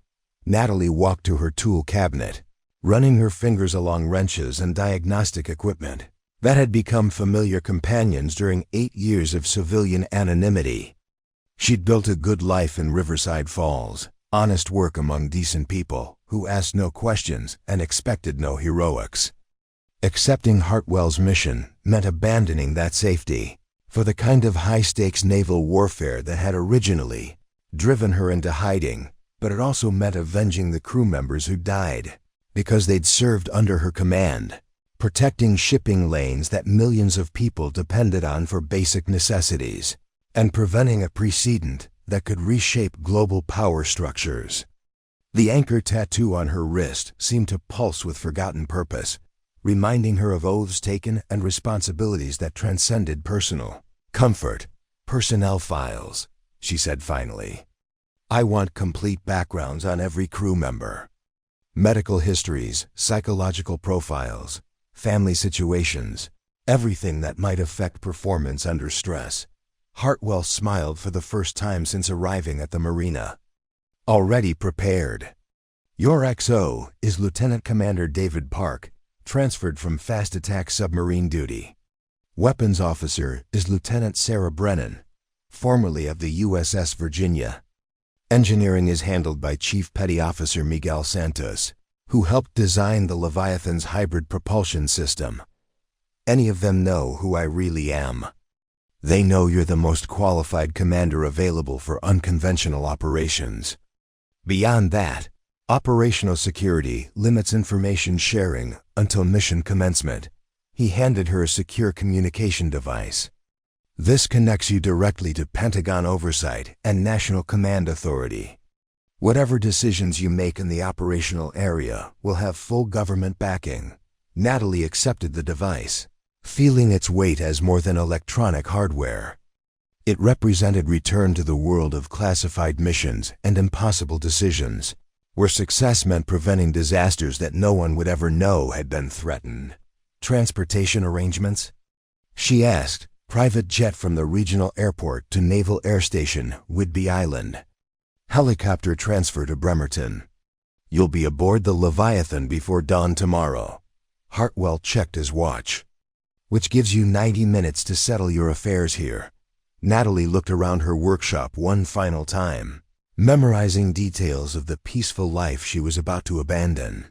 Natalie walked to her tool cabinet, running her fingers along wrenches and diagnostic equipment that had become familiar companions during 8 years of civilian anonymity. She'd built a good life in Riverside Falls, honest work among decent people who asked no questions and expected no heroics. Accepting Hartwell's mission meant abandoning that safety for the kind of high-stakes naval warfare that had originally driven her into hiding, but it also meant avenging the crew members who died because they'd served under her command, protecting shipping lanes that millions of people depended on for basic necessities, and preventing a precedent that could reshape global power structures. The anchor tattoo on her wrist seemed to pulse with forgotten purpose, reminding her of oaths taken and responsibilities that transcended personal comfort. Personnel files, she said finally. I want complete backgrounds on every crew member. Medical histories, psychological profiles, family situations, everything that might affect performance under stress. Hartwell smiled for the first time since arriving at the marina. Already prepared. Your XO is Lieutenant Commander David Park, transferred from fast attack submarine duty. Weapons officer is Lieutenant Sarah Brennan, formerly of the USS Virginia. Engineering is handled by Chief Petty Officer Miguel Santos, who helped design the Leviathan's hybrid propulsion system. Any of them know who I really am. They know you're the most qualified commander available for unconventional operations. Beyond that, operational security limits information sharing until mission commencement. He handed her a secure communication device. This connects you directly to Pentagon oversight and National Command Authority. Whatever decisions you make in the operational area will have full government backing. Natalie accepted the device, feeling its weight as more than electronic hardware. It represented return to the world of classified missions and impossible decisions, where success meant preventing disasters that no one would ever know had been threatened. Transportation arrangements? She asked. Private jet from the regional airport to Naval Air Station, Whidbey Island. Helicopter transfer to Bremerton. You'll be aboard the Leviathan before dawn tomorrow. Hartwell checked his watch. Which gives you 90 minutes to settle your affairs here. Natalie looked around her workshop one final time, memorizing details of the peaceful life she was about to abandon.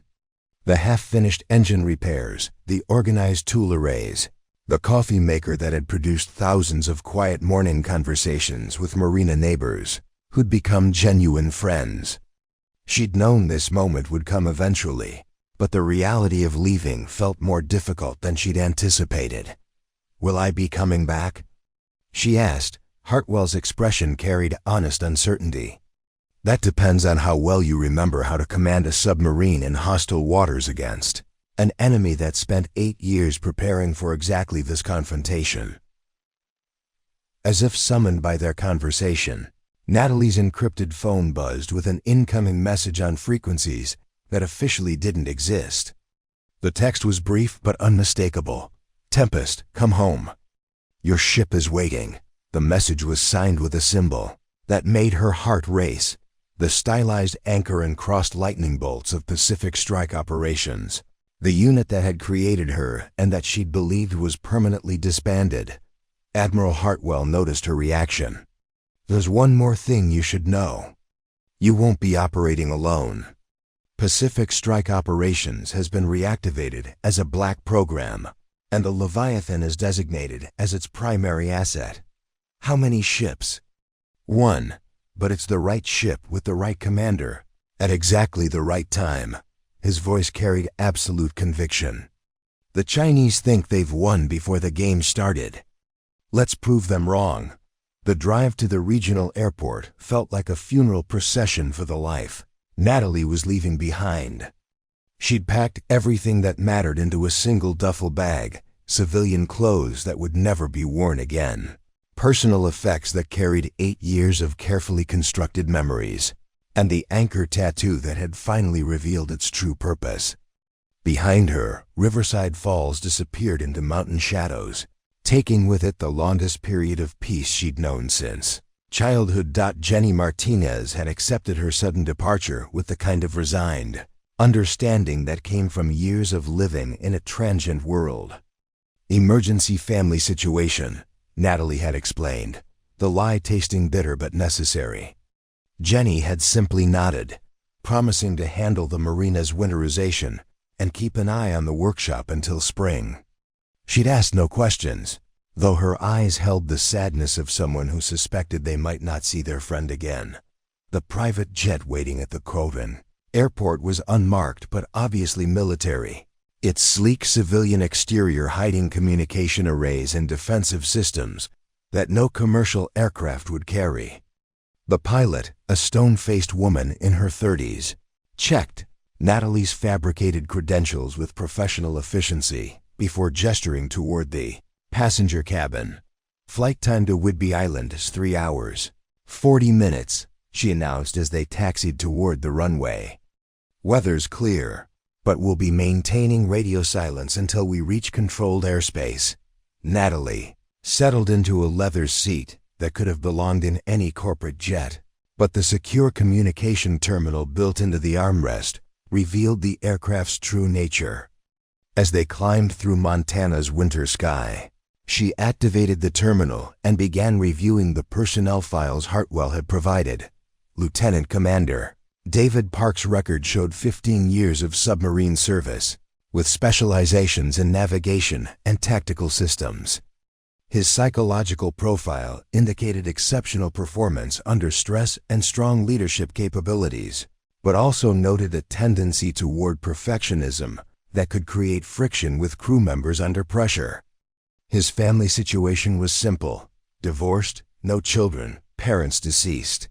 The half-finished engine repairs, the organized tool arrays, the coffee maker that had produced thousands of quiet morning conversations with Marina neighbors who'd become genuine friends. She'd known this moment would come eventually, but the reality of leaving felt more difficult than she'd anticipated. "Will I be coming back?" she asked. Hartwell's expression carried honest uncertainty. "That depends on how well you remember how to command a submarine in hostile waters against an enemy that spent 8 years preparing for exactly this confrontation." As if summoned by their conversation, Natalie's encrypted phone buzzed with an incoming message on frequencies that officially didn't exist. The text was brief but unmistakable. "Tempest, come home. Your ship is waiting." The message was signed with a symbol that made her heart race, the stylized anchor and crossed lightning bolts of Pacific Strike Operations, the unit that had created her and that she'd believed was permanently disbanded. Admiral Hartwell noticed her reaction. "There's one more thing you should know. You won't be operating alone. Pacific Strike Operations has been reactivated as a black program, and the Leviathan is designated as its primary asset." "How many ships?" "One, but it's the right ship with the right commander, at exactly the right time." His voice carried absolute conviction. "The Chinese think they've won before the game started. Let's prove them wrong." The drive to the regional airport felt like a funeral procession for the life Natalie was leaving behind. She'd packed everything that mattered into a single duffel bag, civilian clothes that would never be worn again, personal effects that carried 8 years of carefully constructed memories, and the anchor tattoo that had finally revealed its true purpose. Behind her, Riverside Falls disappeared into mountain shadows, taking with it the longest period of peace she'd known since childhood. Jenny Martinez had accepted her sudden departure with the kind of resigned understanding that came from years of living in a transient world. "Emergency family situation," Natalie had explained, the lie tasting bitter but necessary. Jenny had simply nodded, promising to handle the marina's winterization and keep an eye on the workshop until spring. She'd asked no questions, though her eyes held the sadness of someone who suspected they might not see their friend again. The private jet waiting at the Coven airport was unmarked but obviously military, its sleek civilian exterior hiding communication arrays and defensive systems that no commercial aircraft would carry. The pilot, a stone-faced woman in her 30s, checked Natalie's fabricated credentials with professional efficiency before gesturing toward the passenger cabin. "Flight time to Whidbey Island is 3 hours, 40 minutes, she announced as they taxied toward the runway. "Weather's clear, but we'll be maintaining radio silence until we reach controlled airspace." Natalie settled into a leather seat that could have belonged in any corporate jet, but the secure communication terminal built into the armrest revealed the aircraft's true nature. As they climbed through Montana's winter sky, she activated the terminal and began reviewing the personnel files Hartwell had provided. Lieutenant Commander David Park's record showed 15 years of submarine service, with specializations in navigation and tactical systems. His psychological profile indicated exceptional performance under stress and strong leadership capabilities, but also noted a tendency toward perfectionism that could create friction with crew members under pressure. His family situation was simple: divorced, no children, parents deceased.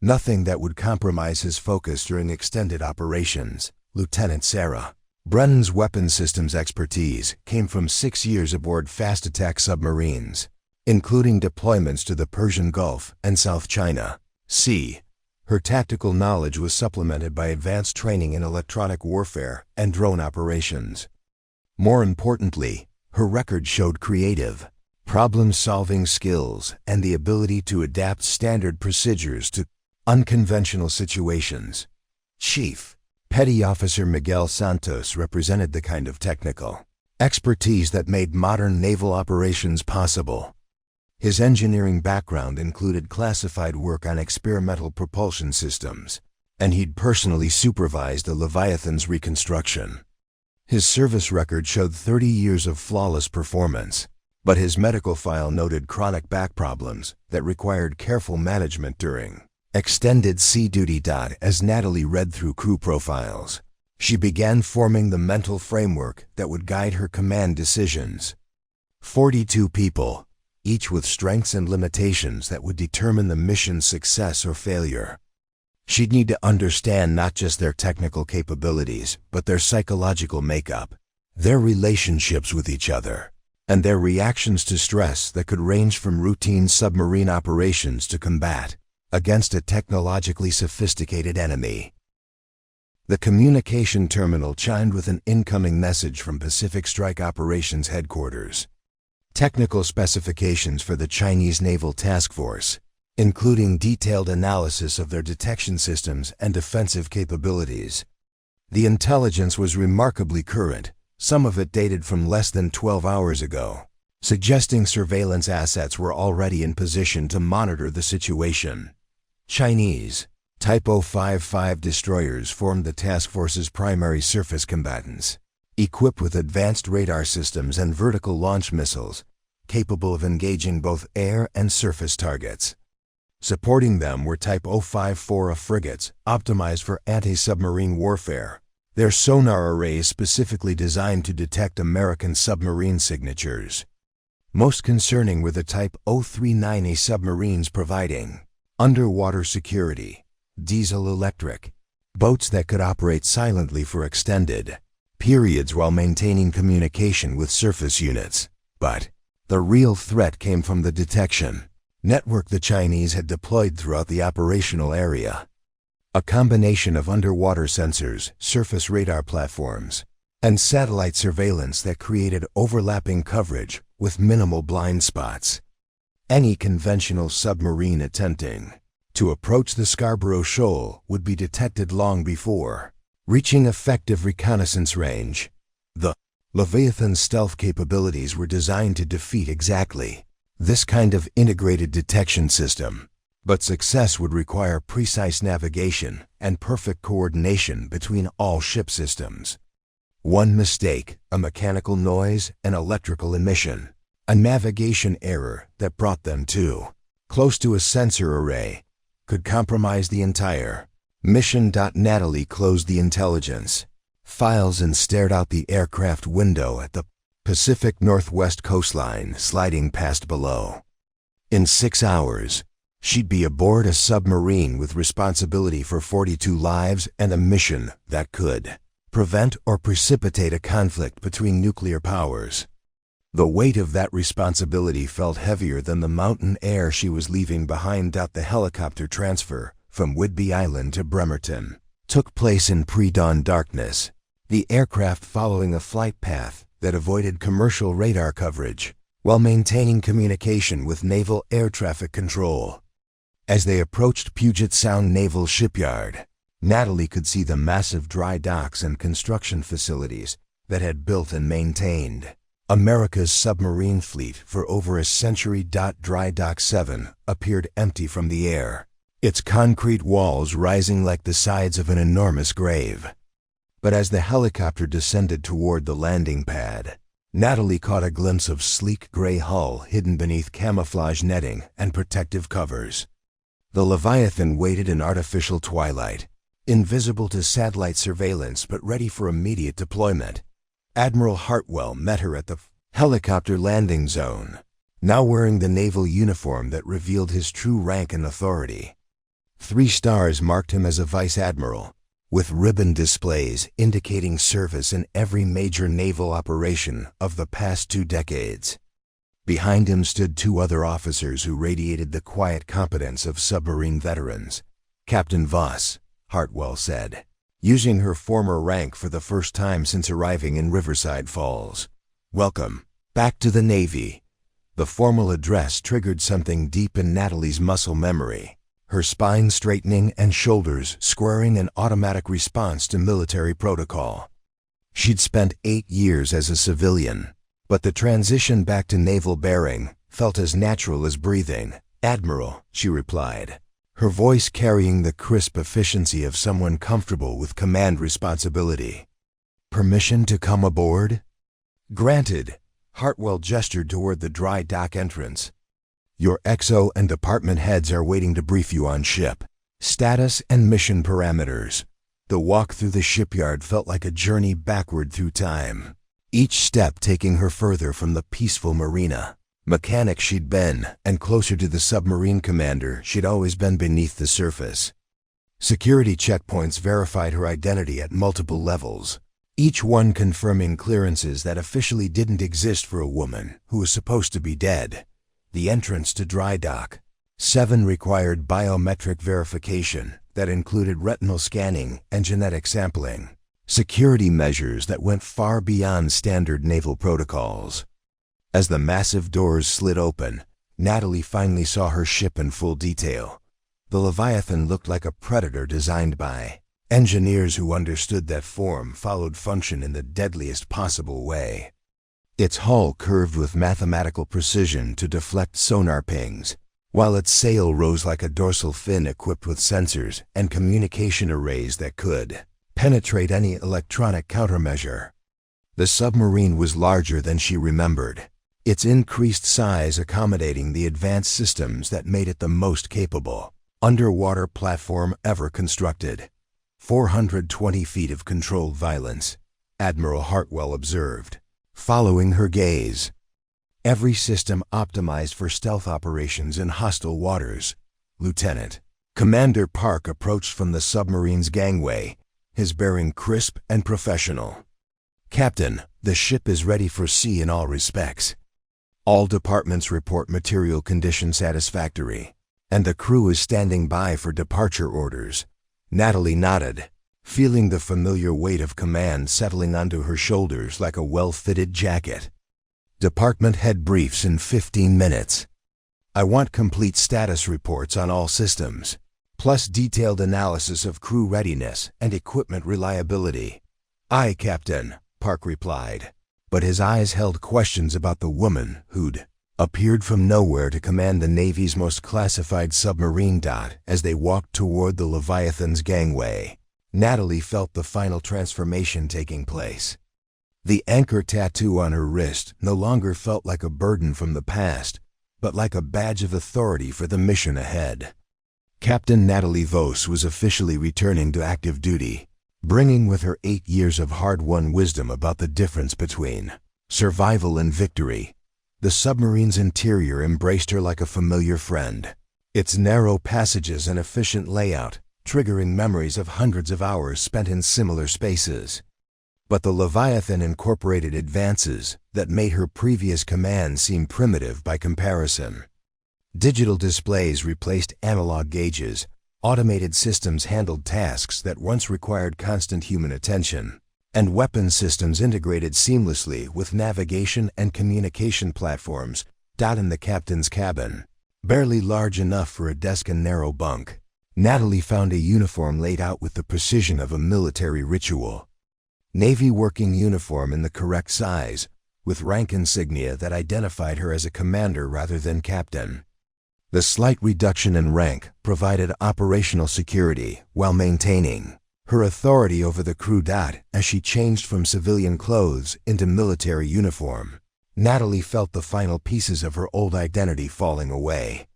Nothing that would compromise his focus during extended operations. Lieutenant Sarah Brennan's weapon systems expertise came from 6 years aboard fast attack submarines, including deployments to the Persian Gulf and South China Sea. Her tactical knowledge was supplemented by advanced training in electronic warfare and drone operations. More importantly, her record showed creative, problem-solving skills and the ability to adapt standard procedures to unconventional situations. Chief Petty Officer Miguel Santos represented the kind of technical expertise that made modern naval operations possible. His engineering background included classified work on experimental propulsion systems, and he'd personally supervised the Leviathan's reconstruction. His service record showed 30 years of flawless performance, but his medical file noted chronic back problems that required careful management during extended sea duty. As Natalie read through crew profiles, she began forming the mental framework that would guide her command decisions. 42 people, each with strengths and limitations that would determine the mission's success or failure. She'd need to understand not just their technical capabilities, but their psychological makeup, their relationships with each other, and their reactions to stress that could range from routine submarine operations to combat against a technologically sophisticated enemy. The communication terminal chimed with an incoming message from Pacific Strike Operations Headquarters. Technical specifications for the Chinese Naval Task Force, including detailed analysis of their detection systems and defensive capabilities. The intelligence was remarkably current, some of it dated from less than 12 hours ago, suggesting surveillance assets were already in position to monitor the situation. Chinese Type 055 destroyers formed the task force's primary surface combatants, equipped with advanced radar systems and vertical launch missiles, capable of engaging both air and surface targets. Supporting them were Type 054 frigates, optimized for anti-submarine warfare, their sonar arrays specifically designed to detect American submarine signatures. Most concerning were the Type 039 submarines providing underwater security, diesel-electric boats that could operate silently for extended periods while maintaining communication with surface units. But the real threat came from the detection network the Chinese had deployed throughout the operational area. A combination of underwater sensors, surface radar platforms, and satellite surveillance that created overlapping coverage with minimal blind spots. Any conventional submarine attempting to approach the Scarborough Shoal would be detected long before reaching effective reconnaissance range. The Leviathan's stealth capabilities were designed to defeat exactly this kind of integrated detection system, but success would require precise navigation and perfect coordination between all ship systems. One mistake, a mechanical noise, an electrical emission, a navigation error that brought them too close to a sensor array, could compromise the entire mission. Natalie closed the intelligence files and stared out the aircraft window at the Pacific Northwest coastline sliding past below. In 6 hours, she'd be aboard a submarine with responsibility for 42 lives and a mission that could prevent or precipitate a conflict between nuclear powers. The weight of that responsibility felt heavier than the mountain air she was leaving behind. The helicopter transfer from Whidbey Island to Bremerton took place in pre-dawn darkness, the aircraft following a flight path that avoided commercial radar coverage while maintaining communication with naval air traffic control. As they approached Puget Sound Naval Shipyard, Natalie could see the massive dry docks and construction facilities that had built and maintained America's submarine fleet for over a century. Dry Dock 7 appeared empty from the air, its concrete walls rising like the sides of an enormous grave. But as the helicopter descended toward the landing pad, Natalie caught a glimpse of sleek gray hull hidden beneath camouflage netting and protective covers. The Leviathan waited in artificial twilight, invisible to satellite surveillance but ready for immediate deployment. Admiral Hartwell met her at the helicopter landing zone, now wearing the naval uniform that revealed his true rank and authority. 3 stars marked him as a vice admiral, with ribbon displays indicating service in every major naval operation of the past 2 decades. Behind him stood 2 other officers who radiated the quiet competence of submarine veterans. Captain Voss, Hartwell said, using her former rank for the first time since arriving in Riverside Falls. "Welcome back to the Navy." The formal address triggered something deep in Natalie's muscle memory, her spine straightening and shoulders squaring in automatic response to military protocol. She'd spent 8 years as a civilian, but the transition back to naval bearing felt as natural as breathing. "Admiral," she replied, her voice carrying the crisp efficiency of someone comfortable with command responsibility. "Permission to come aboard?" "Granted." Hartwell gestured toward the dry dock entrance. "Your XO and department heads are waiting to brief you on ship status and mission parameters." The walk through the shipyard felt like a journey backward through time, each step taking her further from the peaceful marina mechanic she'd been and closer to the submarine commander she'd always been beneath the surface. Security checkpoints verified her identity at multiple levels, each one confirming clearances that officially didn't exist for a woman who was supposed to be dead. The entrance to dry dock 7 required biometric verification that included retinal scanning and genetic sampling, security measures that went far beyond standard naval protocols. As the massive doors slid open, Natalie finally saw her ship in full detail. The Leviathan looked like a predator designed by engineers who understood that form followed function in the deadliest possible way. Its hull curved with mathematical precision to deflect sonar pings, while its sail rose like a dorsal fin equipped with sensors and communication arrays that could penetrate any electronic countermeasure. The submarine was larger than she remembered, its increased size accommodating the advanced systems that made it the most capable underwater platform ever constructed. 420 feet of controlled violence, Admiral Hartwell observed, following her gaze. Every system optimized for stealth operations in hostile waters. Lieutenant Commander Park approached from the submarine's gangway, his bearing crisp and professional. "Captain, the ship is ready for sea in all respects. All departments report material condition satisfactory, and the crew is standing by for departure orders." Natalie nodded, feeling the familiar weight of command settling onto her shoulders like a well-fitted jacket. "Department head briefs in 15 minutes. I want complete status reports on all systems, plus detailed analysis of crew readiness and equipment reliability." "Aye, Captain," Park replied, but his eyes held questions about the woman who'd appeared from nowhere to command the Navy's most classified submarine. As they walked toward the Leviathan's gangway, Natalie felt the final transformation taking place. The anchor tattoo on her wrist no longer felt like a burden from the past, but like a badge of authority for the mission ahead. Captain Natalie Voss was officially returning to active duty, bringing with her 8 years of hard-won wisdom about the difference between survival and victory. The submarine's interior embraced her like a familiar friend, its narrow passages and efficient layout triggering memories of hundreds of hours spent in similar spaces. But the Leviathan incorporated advances that made her previous command seem primitive by comparison. Digital displays replaced analog gauges, automated systems handled tasks that once required constant human attention, and weapon systems integrated seamlessly with navigation and communication platforms. In the captain's cabin, barely large enough for a desk and narrow bunk, Natalie found a uniform laid out with the precision of a military ritual. Navy working uniform in the correct size, with rank insignia that identified her as a commander rather than captain. The slight reduction in rank provided operational security while maintaining her authority over the crew as she changed from civilian clothes into military uniform. Natalie felt the final pieces of her old identity falling away.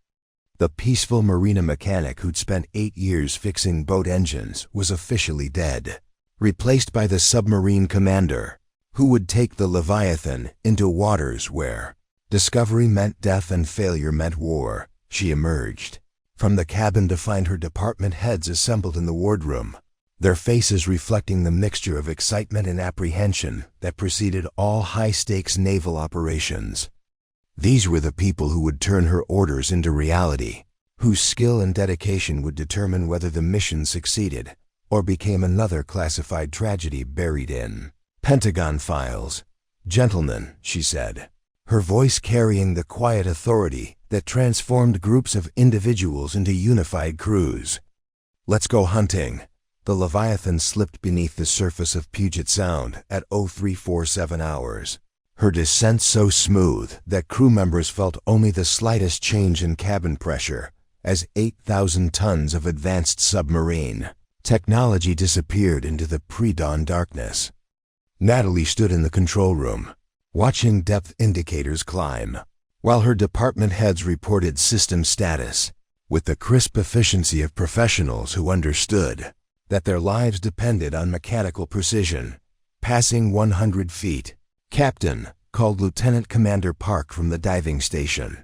The peaceful marina mechanic who'd spent 8 years fixing boat engines was officially dead, replaced by the submarine commander, who would take the Leviathan into waters where discovery meant death and failure meant war. She emerged from the cabin to find her department heads assembled in the wardroom, their faces reflecting the mixture of excitement and apprehension that preceded all high-stakes naval operations. These were the people who would turn her orders into reality, whose skill and dedication would determine whether the mission succeeded or became another classified tragedy buried in Pentagon files. "Gentlemen," she said, her voice carrying the quiet authority that transformed groups of individuals into unified crews. "Let's go hunting." The Leviathan slipped beneath the surface of Puget Sound at 0347 hours. Her descent so smooth that crew members felt only the slightest change in cabin pressure as 8,000 tons of advanced submarine technology disappeared into the pre-dawn darkness. Natalie stood in the control room, watching depth indicators climb, while her department heads reported system status, with the crisp efficiency of professionals who understood that their lives depended on mechanical precision. Passing 100 feet. "Captain," called Lieutenant Commander Park from the diving station.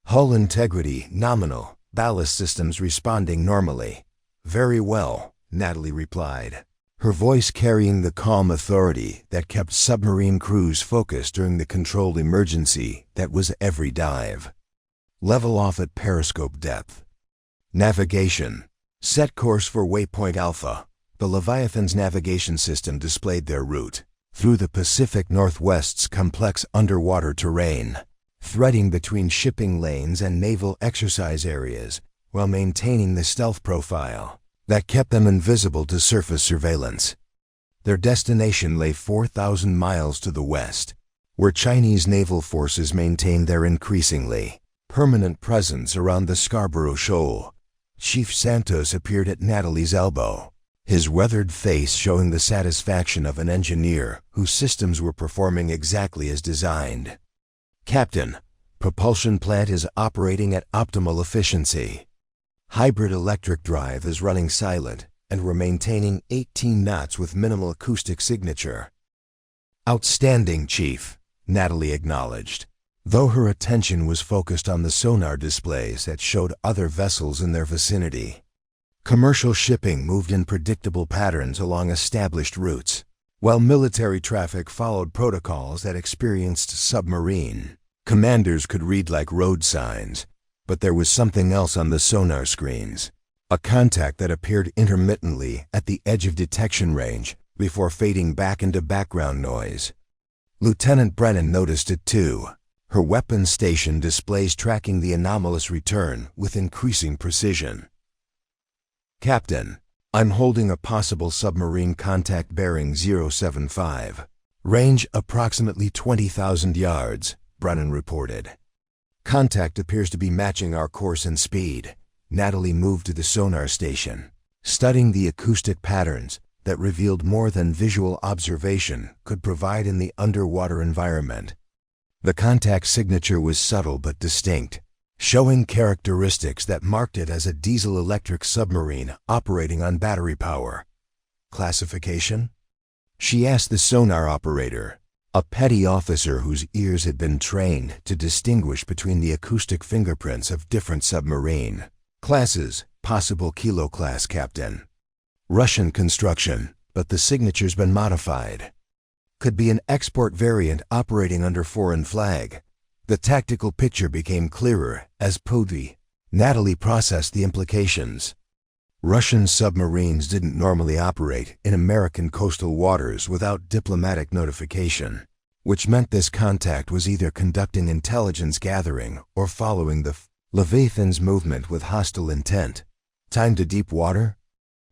"Hull integrity nominal, ballast systems responding normally." "Very well," Natalie replied, her voice carrying the calm authority that kept submarine crews focused during the controlled emergency that was every dive. "Level off at periscope depth." "Navigation. Set course for waypoint Alpha." The Leviathan's navigation system displayed their route through the Pacific Northwest's complex underwater terrain, threading between shipping lanes and naval exercise areas while maintaining the stealth profile that kept them invisible to surface surveillance. Their destination lay 4,000 miles to the west, where Chinese naval forces maintained their increasingly permanent presence around the Scarborough Shoal. Chief Santos appeared at Natalie's elbow, his weathered face showing the satisfaction of an engineer whose systems were performing exactly as designed. "Captain, propulsion plant is operating at optimal efficiency. Hybrid electric drive is running silent, and we're maintaining 18 knots with minimal acoustic signature." "Outstanding, Chief," Natalie acknowledged, though her attention was focused on the sonar displays that showed other vessels in their vicinity. Commercial shipping moved in predictable patterns along established routes, while military traffic followed protocols that experienced submarine commanders could read like road signs. But there was something else on the sonar screens, a contact that appeared intermittently at the edge of detection range before fading back into background noise. Lieutenant Brennan noticed it too, her weapons station displays tracking the anomalous return with increasing precision. "Captain, I'm holding a possible submarine contact bearing 075. Range approximately 20,000 yards, Brennan reported. "Contact appears to be matching our course and speed." Natalie moved to the sonar station, studying the acoustic patterns that revealed more than visual observation could provide in the underwater environment. The contact signature was subtle but distinct, showing characteristics that marked it as a diesel-electric submarine operating on battery power. "Classification?" she asked the sonar operator, a petty officer whose ears had been trained to distinguish between the acoustic fingerprints of different submarine classes. "Possible Kilo class, Captain." "Russian construction, but the signature's been modified." "Could be an export variant operating under foreign flag." The tactical picture became clearer as Natalie processed the implications. Russian submarines didn't normally operate in American coastal waters without diplomatic notification, which meant this contact was either conducting intelligence gathering or following the Leviathan's movement with hostile intent. "Time to deep water?"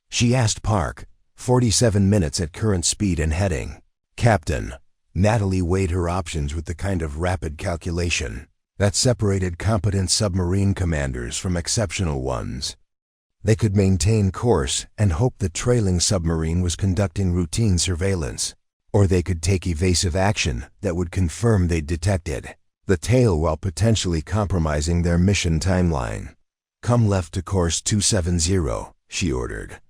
she asked Park, 47 minutes at current speed and heading. "Captain." Natalie weighed her options with the kind of rapid calculation that separated competent submarine commanders from exceptional ones. They could maintain course and hope the trailing submarine was conducting routine surveillance, or they could take evasive action that would confirm they'd detected the tail while potentially compromising their mission timeline. "Come left to course 270, she ordered.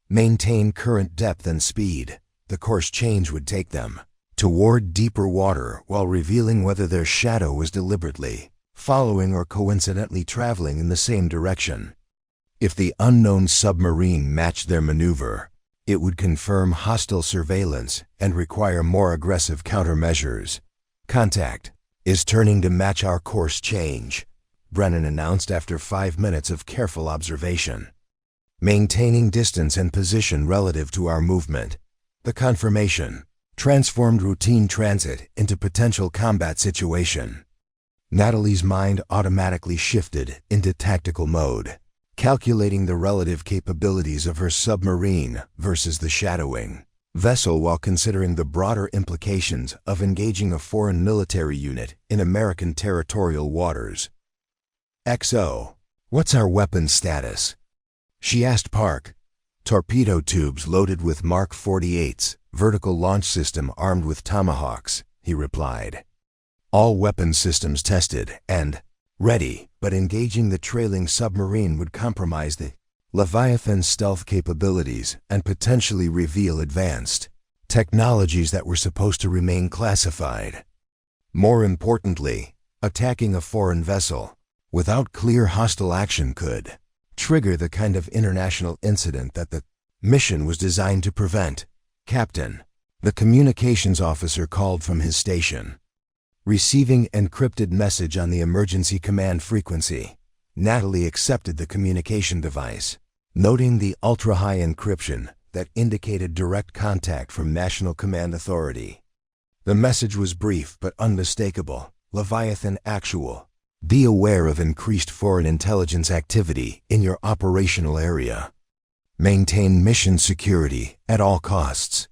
"Maintain current depth and speed." The course change would take them toward deeper water while revealing whether their shadow was deliberately following or coincidentally traveling in the same direction. If the unknown submarine matched their maneuver, it would confirm hostile surveillance and require more aggressive countermeasures. "Contact is turning to match our course change," Brennan announced after 5 minutes of careful observation. "Maintaining distance and position relative to our movement." The confirmation transformed routine transit into potential combat situation. Natalie's mind automatically shifted into tactical mode, calculating the relative capabilities of her submarine versus the shadowing vessel while considering the broader implications of engaging a foreign military unit in American territorial waters. "XO, what's our weapons status?" she asked Park. "Torpedo tubes loaded with Mark 48s, vertical launch system armed with Tomahawks," he replied. "All weapons systems tested and ready, but engaging the trailing submarine would compromise the Leviathan's stealth capabilities and potentially reveal advanced technologies that were supposed to remain classified. More importantly, attacking a foreign vessel without clear hostile action could trigger the kind of international incident that the mission was designed to prevent." "Captain," the communications officer called from his station, receiving encrypted message on the emergency command frequency. Natalie accepted the communication device, noting the ultra-high encryption that indicated direct contact from National Command Authority. The message was brief but unmistakable. "Leviathan actual. Be aware of increased foreign intelligence activity in your operational area. Maintain mission security at all costs."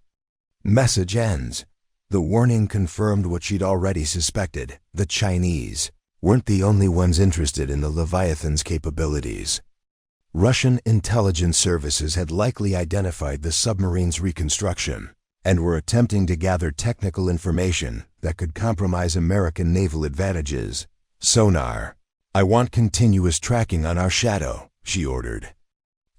Message ends. The warning confirmed what she'd already suspected. The Chinese weren't the only ones interested in the Leviathan's capabilities. Russian intelligence services had likely identified the submarine's reconstruction and were attempting to gather technical information that could compromise American naval advantages. "Sonar, I want continuous tracking on our shadow," she ordered.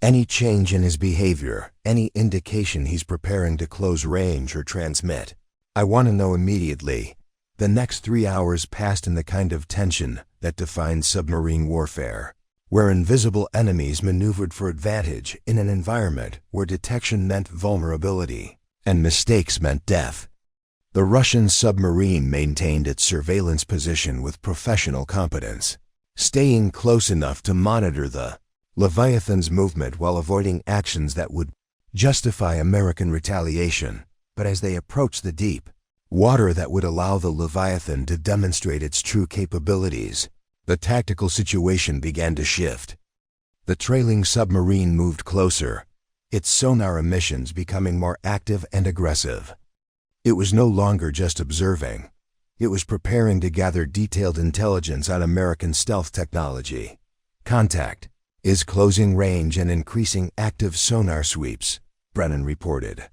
"Any change in his behavior, any indication he's preparing to close range or transmit, I want to know immediately." The next 3 hours passed in the kind of tension that defines submarine warfare, where invisible enemies maneuvered for advantage in an environment where detection meant vulnerability and mistakes meant death. The Russian submarine maintained its surveillance position with professional competence, staying close enough to monitor the Leviathan's movement while avoiding actions that would justify American retaliation. But as they approached the deep water that would allow the Leviathan to demonstrate its true capabilities, the tactical situation began to shift. The trailing submarine moved closer, its sonar emissions becoming more active and aggressive. It was no longer just observing. It was preparing to gather detailed intelligence on American stealth technology. "Contact is closing range and increasing active sonar sweeps," Brennan reported.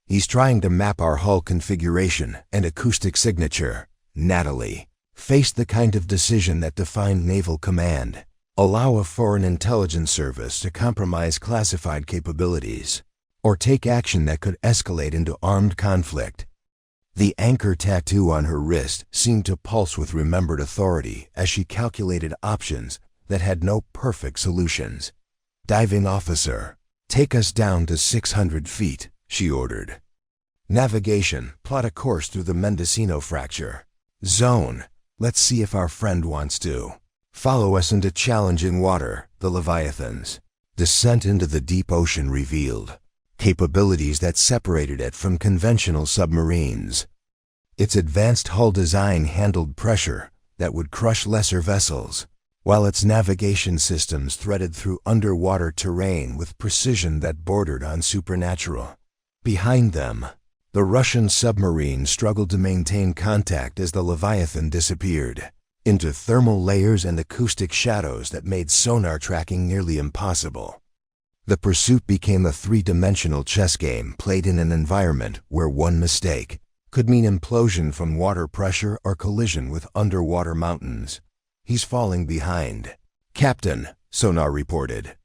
"He's trying to map our hull configuration and acoustic signature." Natalie faced the kind of decision that defined naval command. Allow a foreign intelligence service to compromise classified capabilities, or take action that could escalate into armed conflict. The anchor tattoo on her wrist seemed to pulse with remembered authority as she calculated options that had no perfect solutions. "Diving officer, take us down to 600 feet, she ordered. "Navigation, plot a course through the Mendocino fracture. Zone, let's see if our friend wants to follow us into challenging water." The Leviathan's descent into the deep ocean revealed capabilities that separated it from conventional submarines. Its advanced hull design handled pressure that would crush lesser vessels, while its navigation systems threaded through underwater terrain with precision that bordered on supernatural. Behind them, the Russian submarine struggled to maintain contact as the Leviathan disappeared into thermal layers and acoustic shadows that made sonar tracking nearly impossible. The pursuit became a three-dimensional chess game played in an environment where one mistake could mean implosion from water pressure or collision with underwater mountains. "He's falling behind, Captain," sonar reported.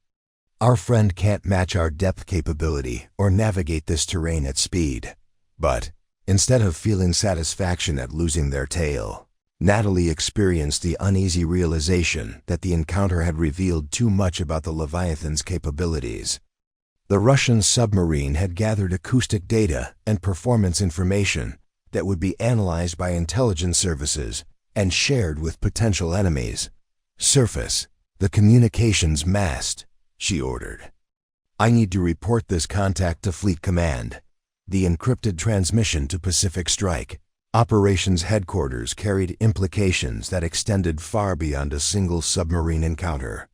"Our friend can't match our depth capability or navigate this terrain at speed." But instead of feeling satisfaction at losing their tail, Natalie experienced the uneasy realization that the encounter had revealed too much about the Leviathan's capabilities. The Russian submarine had gathered acoustic data and performance information that would be analyzed by intelligence services and shared with potential enemies. "Surface the communications mast," she ordered. "I need to report this contact to Fleet Command." The encrypted transmission to Pacific Strike Operations Headquarters carried implications that extended far beyond a single submarine encounter.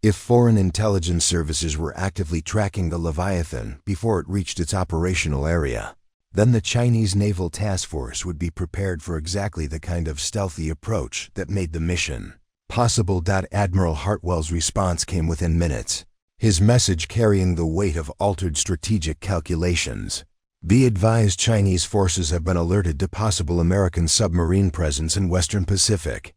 If foreign intelligence services were actively tracking the Leviathan before it reached its operational area, then the Chinese Naval Task Force would be prepared for exactly the kind of stealthy approach that made the mission possible. Admiral Hartwell's response came within minutes, his message carrying the weight of altered strategic calculations. "Be advised, Chinese forces have been alerted to possible American submarine presence in Western Pacific.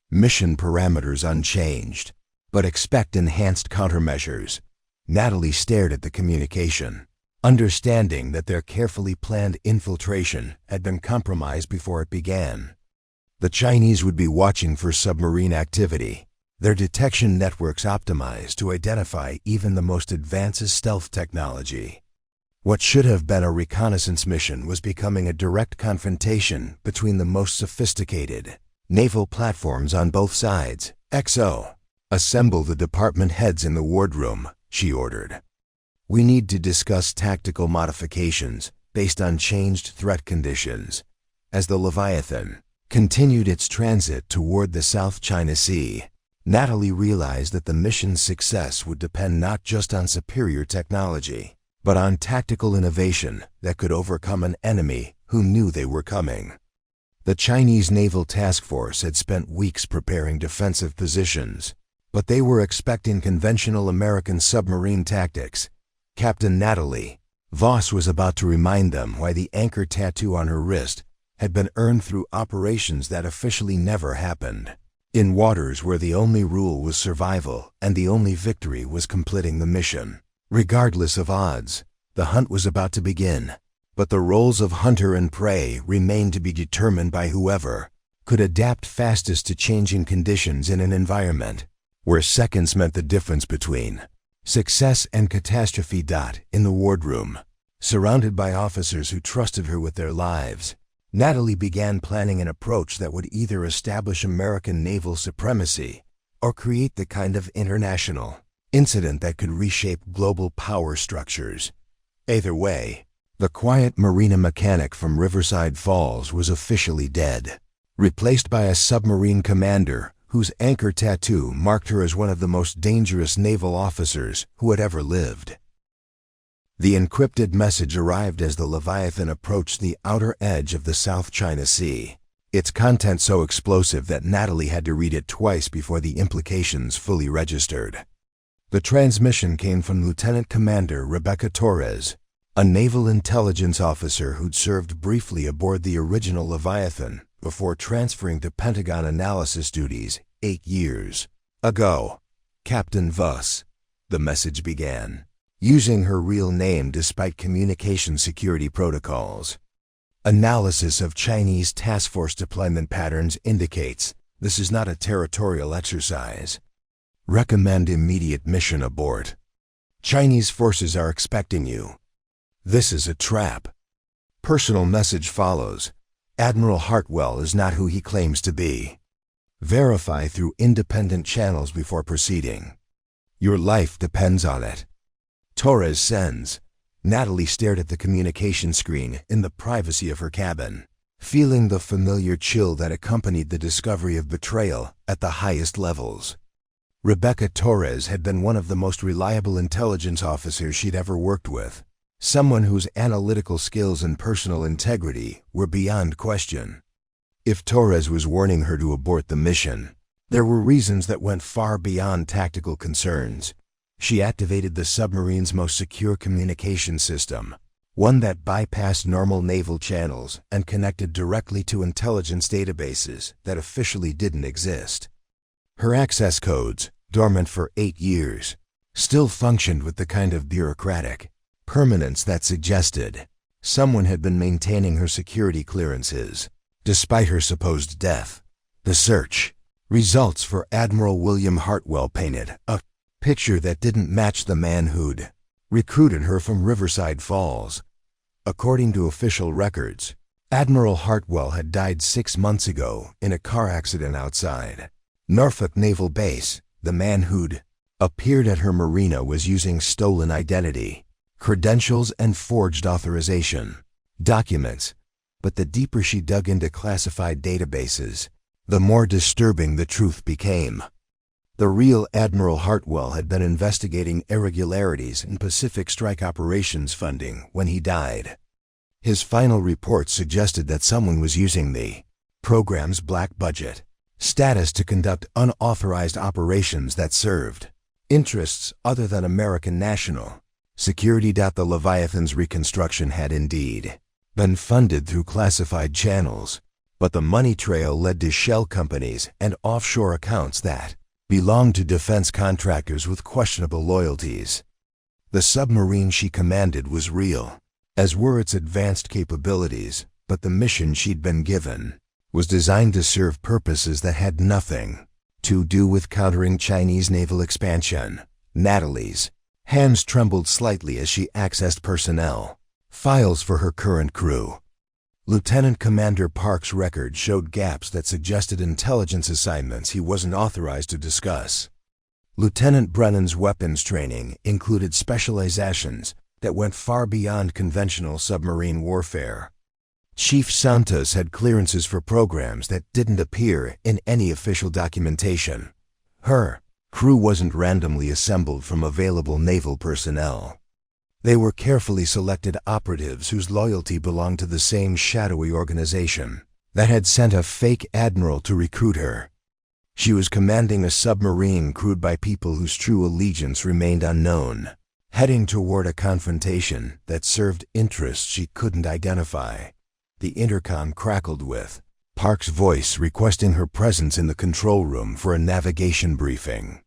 Mission parameters unchanged, but expect enhanced countermeasures." Natalie stared at the communication, understanding that their carefully planned infiltration had been compromised before it began. The Chinese would be watching for submarine activity, their detection networks optimized to identify even the most advanced stealth technology. What should have been a reconnaissance mission was becoming a direct confrontation between the most sophisticated naval platforms on both sides. "XO, assemble the department heads in the wardroom," she ordered. "We need to discuss tactical modifications based on changed threat conditions." As the Leviathan continued its transit toward the South China Sea, Natalie realized that the mission's success would depend not just on superior technology, but on tactical innovation that could overcome an enemy who knew they were coming. The Chinese Naval Task Force had spent weeks preparing defensive positions, but they were expecting conventional American submarine tactics. Captain Natalie, Voss was about to remind them why the anchor tattoo on her wrist had been earned through operations that officially never happened, in waters where the only rule was survival and the only victory was completing the mission. Regardless of odds, the hunt was about to begin, but the roles of hunter and prey remained to be determined by whoever could adapt fastest to changing conditions in an environment where seconds meant the difference between success and catastrophe. In the wardroom, surrounded by officers who trusted her with their lives, Natalie began planning an approach that would either establish American naval supremacy or create the kind of international incident that could reshape global power structures. Either way, the quiet marina mechanic from Riverside Falls was officially dead, replaced by a submarine commander whose anchor tattoo marked her as one of the most dangerous naval officers who had ever lived. The encrypted message arrived as the Leviathan approached the outer edge of the South China Sea, its content so explosive that Natalie had to read it twice before the implications fully registered. The transmission came from Lieutenant Commander Rebecca Torres, a naval intelligence officer who'd served briefly aboard the original Leviathan before transferring to Pentagon analysis duties 8 years ago. "Captain Voss," the message began, using her real name despite communication security protocols. "Analysis of Chinese task force deployment patterns indicates this is not a territorial exercise. Recommend immediate mission abort. Chinese forces are expecting you. This is a trap." Personal message follows. "Admiral Hartwell is not who he claims to be. Verify through independent channels before proceeding. Your life depends on it." Torres sends. Natalie stared at the communication screen in the privacy of her cabin, feeling the familiar chill that accompanied the discovery of betrayal at the highest levels. Rebecca Torres had been one of the most reliable intelligence officers she'd ever worked with, someone whose analytical skills and personal integrity were beyond question. If Torres was warning her to abort the mission, there were reasons that went far beyond tactical concerns. She activated the submarine's most secure communication system, one that bypassed normal naval channels and connected directly to intelligence databases that officially didn't exist. Her access codes, dormant for 8 years, still functioned with the kind of bureaucratic permanence that suggested someone had been maintaining her security clearances, despite her supposed death. The search results for Admiral William Hartwell painted a picture that didn't match the man who'd recruited her from Riverside Falls. According to official records, Admiral Hartwell had died 6 months ago in a car accident outside Norfolk Naval Base. The man who'd appeared at her marina was using stolen identity, credentials, and forged authorization documents. But the deeper she dug into classified databases, the more disturbing the truth became. The real Admiral Hartwell had been investigating irregularities in Pacific Strike operations funding when he died. His final report suggested that someone was using the program's black budget status to conduct unauthorized operations that served interests other than American national security. The Leviathan's reconstruction had indeed been funded through classified channels, but the money trail led to shell companies and offshore accounts that belonged to defense contractors with questionable loyalties. The submarine she commanded was real, as were its advanced capabilities, but the mission she'd been given was designed to serve purposes that had nothing to do with countering Chinese naval expansion. Natalie's hands trembled slightly as she accessed personnel files for her current crew. Lieutenant Commander Park's record showed gaps that suggested intelligence assignments he wasn't authorized to discuss. Lieutenant Brennan's weapons training included specializations that went far beyond conventional submarine warfare. Chief Santos had clearances for programs that didn't appear in any official documentation. Her crew wasn't randomly assembled from available naval personnel. They were carefully selected operatives whose loyalty belonged to the same shadowy organization that had sent a fake admiral to recruit her. She was commanding a submarine crewed by people whose true allegiance remained unknown, heading toward a confrontation that served interests she couldn't identify. The intercom crackled with Park's voice requesting her presence in the control room for a navigation briefing.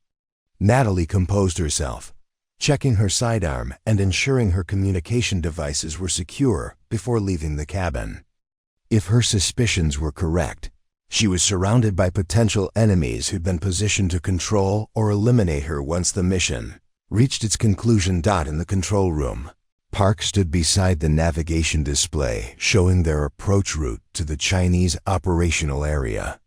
Natalie composed herself, checking her sidearm and ensuring her communication devices were secure before leaving the cabin. If her suspicions were correct, she was surrounded by potential enemies who'd been positioned to control or eliminate her once the mission reached its conclusion. In the control room, Park stood beside the navigation display showing their approach route to the Chinese operational area.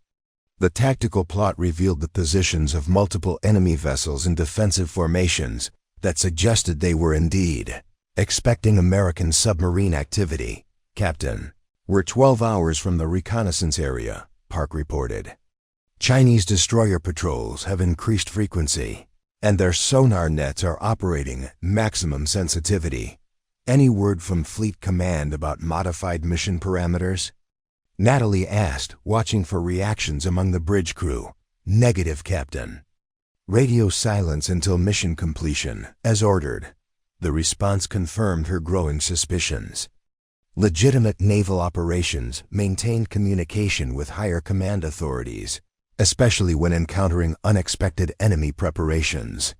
The tactical plot revealed the positions of multiple enemy vessels in defensive formations that suggested they were indeed expecting American submarine activity. Captain, we're 12 hours from the reconnaissance area, Park reported. Chinese destroyer patrols have increased frequency, and their sonar nets are operating maximum sensitivity. Any word from Fleet Command about modified mission parameters? Natalie asked, watching for reactions among the bridge crew. Negative, Captain. Radio silence until mission completion, as ordered. The response confirmed her growing suspicions. Legitimate naval operations maintained communication with higher command authorities, especially when encountering unexpected enemy preparations.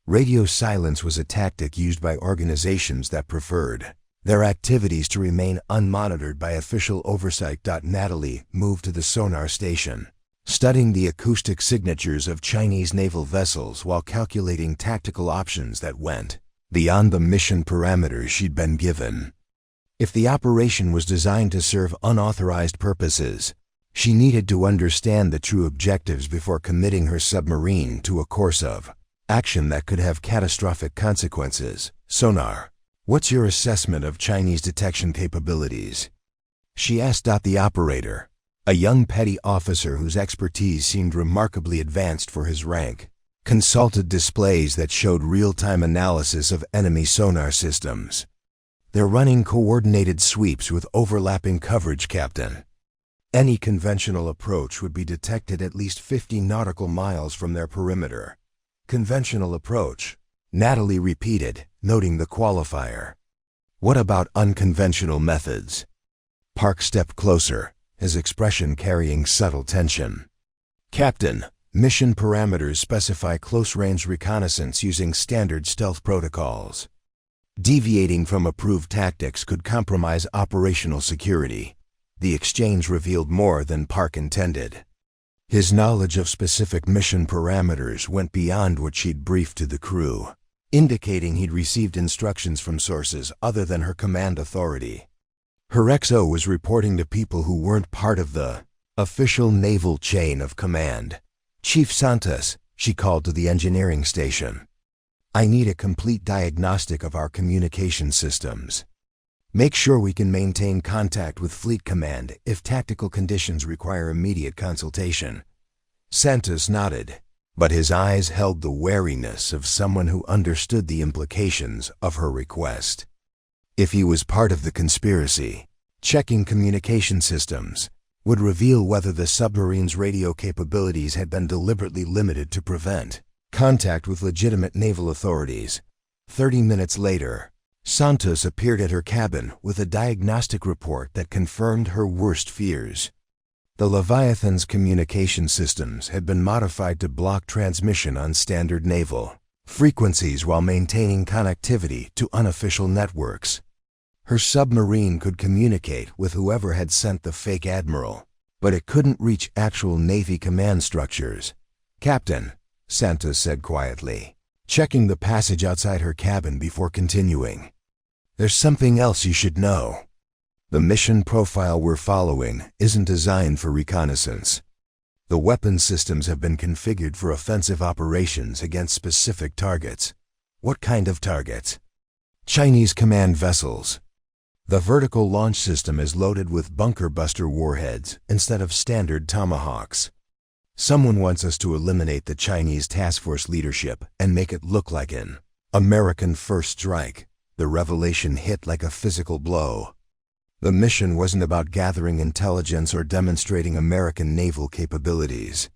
Radio silence was a tactic used by organizations that preferred their activities to remain unmonitored by official oversight. Natalie moved to the sonar station, studying the acoustic signatures of Chinese naval vessels while calculating tactical options that went beyond the mission parameters she'd been given. If the operation was designed to serve unauthorized purposes, she needed to understand the true objectives before committing her submarine to a course of action that could have catastrophic consequences. Sonar, what's your assessment of Chinese detection capabilities? She asked. The operator, a young petty officer whose expertise seemed remarkably advanced for his rank, consulted displays that showed real-time analysis of enemy sonar systems. They're running coordinated sweeps with overlapping coverage, Captain. Any conventional approach would be detected at least 50 nautical miles from their perimeter. Conventional approach, Natalie repeated, noting the qualifier. What about unconventional methods? Park stepped closer, his expression carrying subtle tension. Captain, mission parameters specify close-range reconnaissance using standard stealth protocols. Deviating from approved tactics could compromise operational security. The exchange revealed more than Park intended. His knowledge of specific mission parameters went beyond what she'd briefed to the crew, indicating he'd received instructions from sources other than her command authority. Her XO was reporting to people who weren't part of the official naval chain of command. Chief Santos, she called to the engineering station. I need a complete diagnostic of our communication systems. Make sure we can maintain contact with Fleet Command if tactical conditions require immediate consultation. Santos nodded, but his eyes held the wariness of someone who understood the implications of her request. If he was part of the conspiracy, checking communication systems would reveal whether the submarine's radio capabilities had been deliberately limited to prevent contact with legitimate naval authorities. 30 minutes later, Santos appeared at her cabin with a diagnostic report that confirmed her worst fears. The Leviathan's communication systems had been modified to block transmission on standard naval frequencies while maintaining connectivity to unofficial networks. Her submarine could communicate with whoever had sent the fake Admiral, but it couldn't reach actual Navy command structures. Captain, Santos said quietly, checking the passage outside her cabin before continuing. There's something else you should know. The mission profile we're following isn't designed for reconnaissance. The weapon systems have been configured for offensive operations against specific targets. What kind of targets? Chinese command vessels. The vertical launch system is loaded with bunker buster warheads instead of standard Tomahawks. Someone wants us to eliminate the Chinese task force leadership and make it look like an American first strike. The revelation hit like a physical blow. The mission wasn't about gathering intelligence or demonstrating American naval capabilities.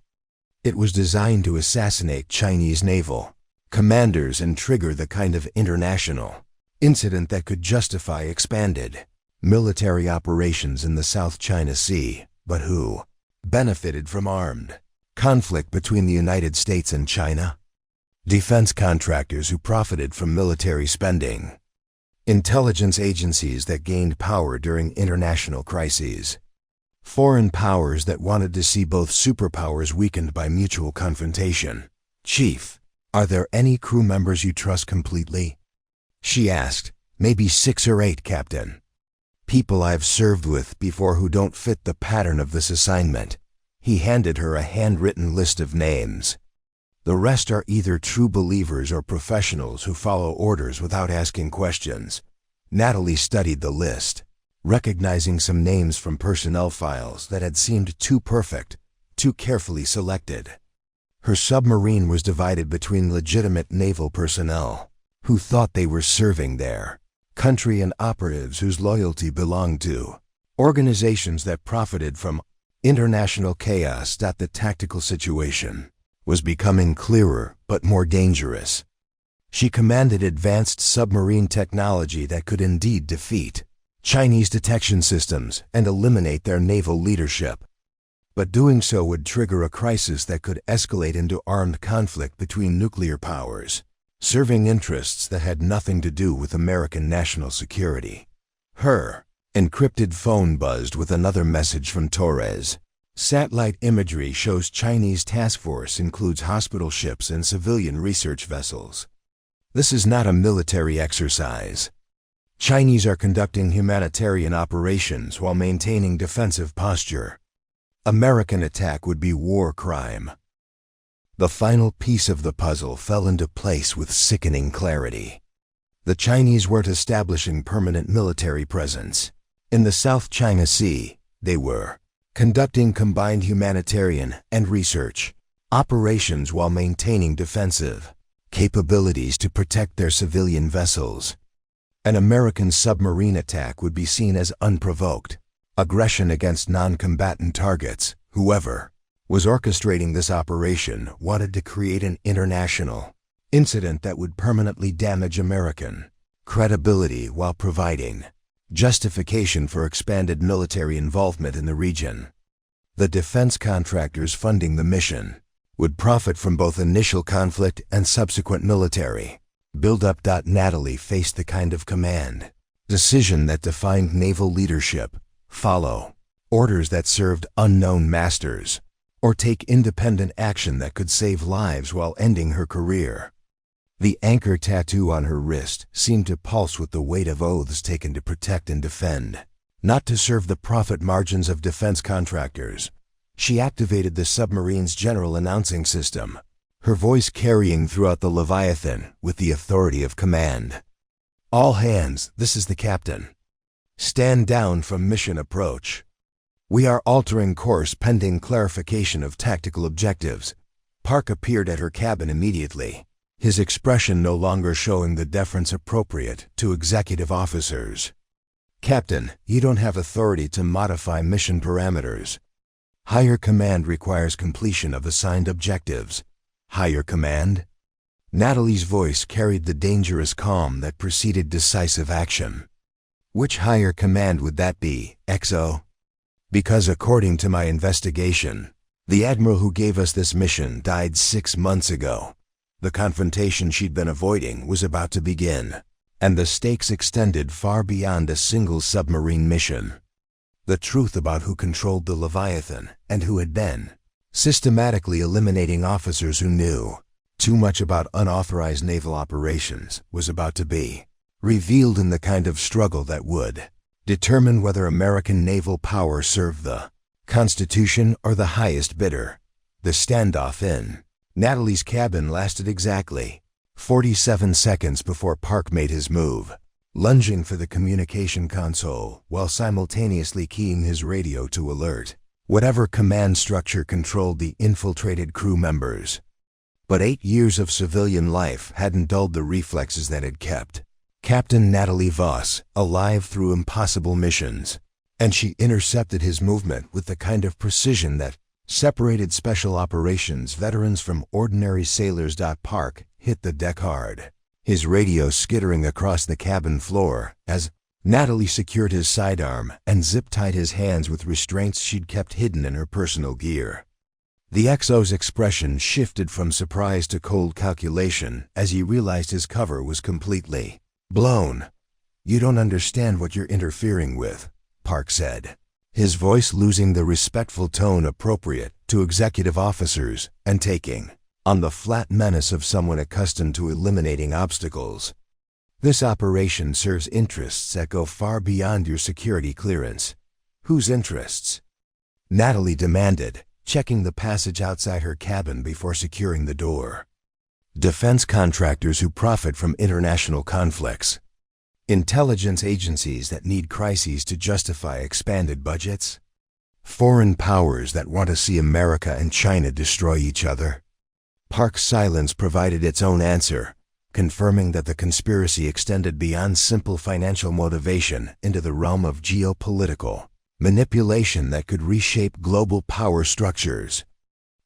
It was designed to assassinate Chinese naval commanders and trigger the kind of international incident that could justify expanded military operations in the South China Sea, but who benefited from armed conflict between the United States and China? Defense contractors who profited from military spending. Intelligence agencies that gained power during international crises. Foreign powers that wanted to see both superpowers weakened by mutual confrontation. Chief, are there any crew members you trust completely? She asked. Maybe 6 or 8, Captain. People I've served with before who don't fit the pattern of this assignment. He handed her a handwritten list of names. The rest are either true believers or professionals who follow orders without asking questions. Natalie studied the list, recognizing some names from personnel files that had seemed too perfect, too carefully selected. Her submarine was divided between legitimate naval personnel, who thought they were serving their country, and operatives whose loyalty belonged to organizations that profited from international chaos. The tactical situation was becoming clearer but more dangerous. She commanded advanced submarine technology that could indeed defeat Chinese detection systems and eliminate their naval leadership. But doing so would trigger a crisis that could escalate into armed conflict between nuclear powers, serving interests that had nothing to do with American national security. Her encrypted phone buzzed with another message from Torres. Satellite imagery shows Chinese task force includes hospital ships and civilian research vessels. This is not a military exercise. Chinese are conducting humanitarian operations while maintaining defensive posture. American attack would be war crime. The final piece of the puzzle fell into place with sickening clarity. The Chinese weren't establishing permanent military presence. In the South China Sea, they were conducting combined humanitarian and research operations while maintaining defensive capabilities to protect their civilian vessels. An American submarine attack would be seen as unprovoked aggression against non-combatant targets. Whoever was orchestrating this operation wanted to create an international incident that would permanently damage American credibility while providing justification for expanded military involvement in the region. The defense contractors funding the mission would profit from both initial conflict and subsequent military buildup. Natalie faced the kind of command decision that defined naval leadership: follow orders that served unknown masters, or take independent action that could save lives while ending her career. The anchor tattoo on her wrist seemed to pulse with the weight of oaths taken to protect and defend, not to serve the profit margins of defense contractors. She activated the submarine's general announcing system, her voice carrying throughout the Leviathan with the authority of command. "All hands, this is the captain. Stand down from mission approach. We are altering course pending clarification of tactical objectives." Park appeared at her cabin immediately, his expression no longer showing the deference appropriate to executive officers. "Captain, you don't have authority to modify mission parameters. Higher command requires completion of assigned objectives." "Higher command?" Natalie's voice carried the dangerous calm that preceded decisive action. "Which higher command would that be, XO? Because according to my investigation, the Admiral who gave us this mission died 6 months ago. The confrontation she'd been avoiding was about to begin, and the stakes extended far beyond a single submarine mission. The truth about who controlled the Leviathan and who had been systematically eliminating officers who knew too much about unauthorized naval operations was about to be revealed in the kind of struggle that would determine whether American naval power served the Constitution or the highest bidder. The standoff in Natalie's cabin lasted exactly 47 seconds before Park made his move, lunging for the communication console while simultaneously keying his radio to alert whatever command structure controlled the infiltrated crew members. But 8 years of civilian life hadn't dulled the reflexes that had kept Captain Natalie Voss alive through impossible missions, and she intercepted his movement with the kind of precision that separated special operations veterans from ordinary sailors. Park hit the deck hard, his radio skittering across the cabin floor as Natalie secured his sidearm and zip-tied his hands with restraints she'd kept hidden in her personal gear. The XO's expression shifted from surprise to cold calculation as he realized his cover was completely blown. "You don't understand what you're interfering with," Park said, his voice losing the respectful tone appropriate to executive officers and taking on the flat menace of someone accustomed to eliminating obstacles. "This operation serves interests that go far beyond your security clearance." "Whose interests?" Natalie demanded, checking the passage outside her cabin before securing the door. "Defense contractors who profit from international conflicts. Intelligence agencies that need crises to justify expanded budgets. Foreign powers that want to see America and China destroy each other." Park's silence provided its own answer, confirming that the conspiracy extended beyond simple financial motivation into the realm of geopolitical manipulation that could reshape global power structures.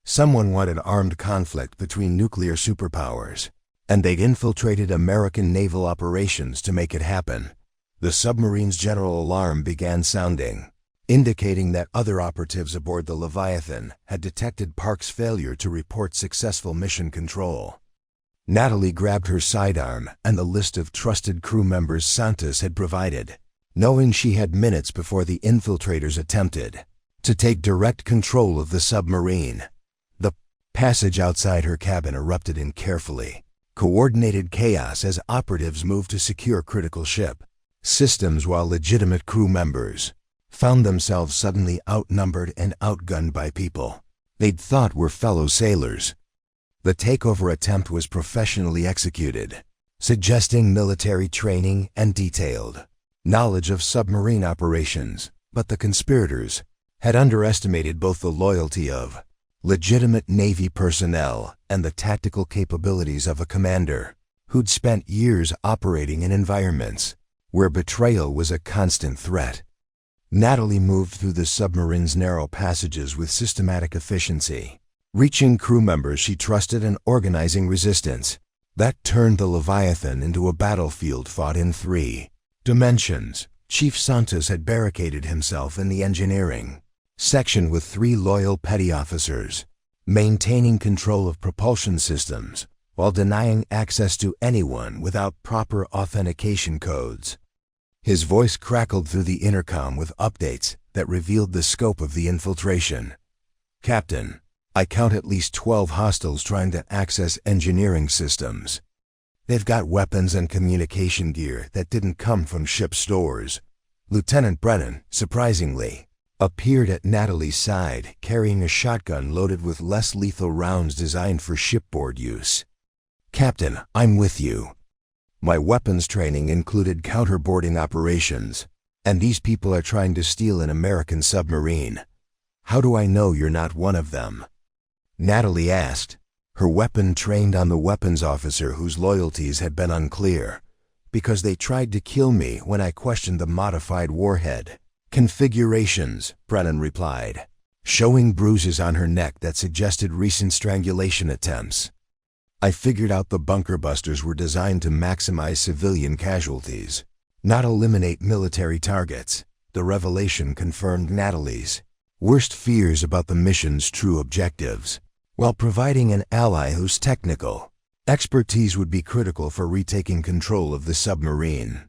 Someone wanted armed conflict between nuclear superpowers, and they'd infiltrated American naval operations to make it happen. The submarine's general alarm began sounding, indicating that other operatives aboard the Leviathan had detected Park's failure to report successful mission control. Natalie grabbed her sidearm and the list of trusted crew members Santos had provided, knowing she had minutes before the infiltrators attempted to take direct control of the submarine. The passage outside her cabin erupted in carefully coordinated chaos as operatives moved to secure critical ship systems while legitimate crew members found themselves suddenly outnumbered and outgunned by people they'd thought were fellow sailors. The takeover attempt was professionally executed, suggesting military training and detailed knowledge of submarine operations, but the conspirators had underestimated both the loyalty of legitimate Navy personnel and the tactical capabilities of a commander who'd spent years operating in environments where betrayal was a constant threat. Natalie moved through the submarine's narrow passages with systematic efficiency, reaching crew members she trusted and organizing resistance. That turned the Leviathan into a battlefield fought in 3 dimensions. Chief Santos had barricaded himself in the engineering section with 3 loyal petty officers, maintaining control of propulsion systems while denying access to anyone without proper authentication codes. His voice crackled through the intercom with updates that revealed the scope of the infiltration. "Captain, I count at least 12 hostiles trying to access engineering systems. They've got weapons and communication gear that didn't come from ship stores." Lieutenant Brennan, surprisingly, appeared at Natalie's side, carrying a shotgun loaded with less lethal rounds designed for shipboard use. "Captain, I'm with you. My weapons training included counterboarding operations, and these people are trying to steal an American submarine. How do I know you're not one of them?" Natalie asked, her weapon trained on the weapons officer whose loyalties had been unclear. "Because they tried to kill me when I questioned the modified warhead configurations," Brennan replied, showing bruises on her neck that suggested recent strangulation attempts. "I figured out the bunker busters were designed to maximize civilian casualties, not eliminate military targets." The revelation confirmed Natalie's worst fears about the mission's true objectives, while providing an ally whose technical expertise would be critical for retaking control of the submarine.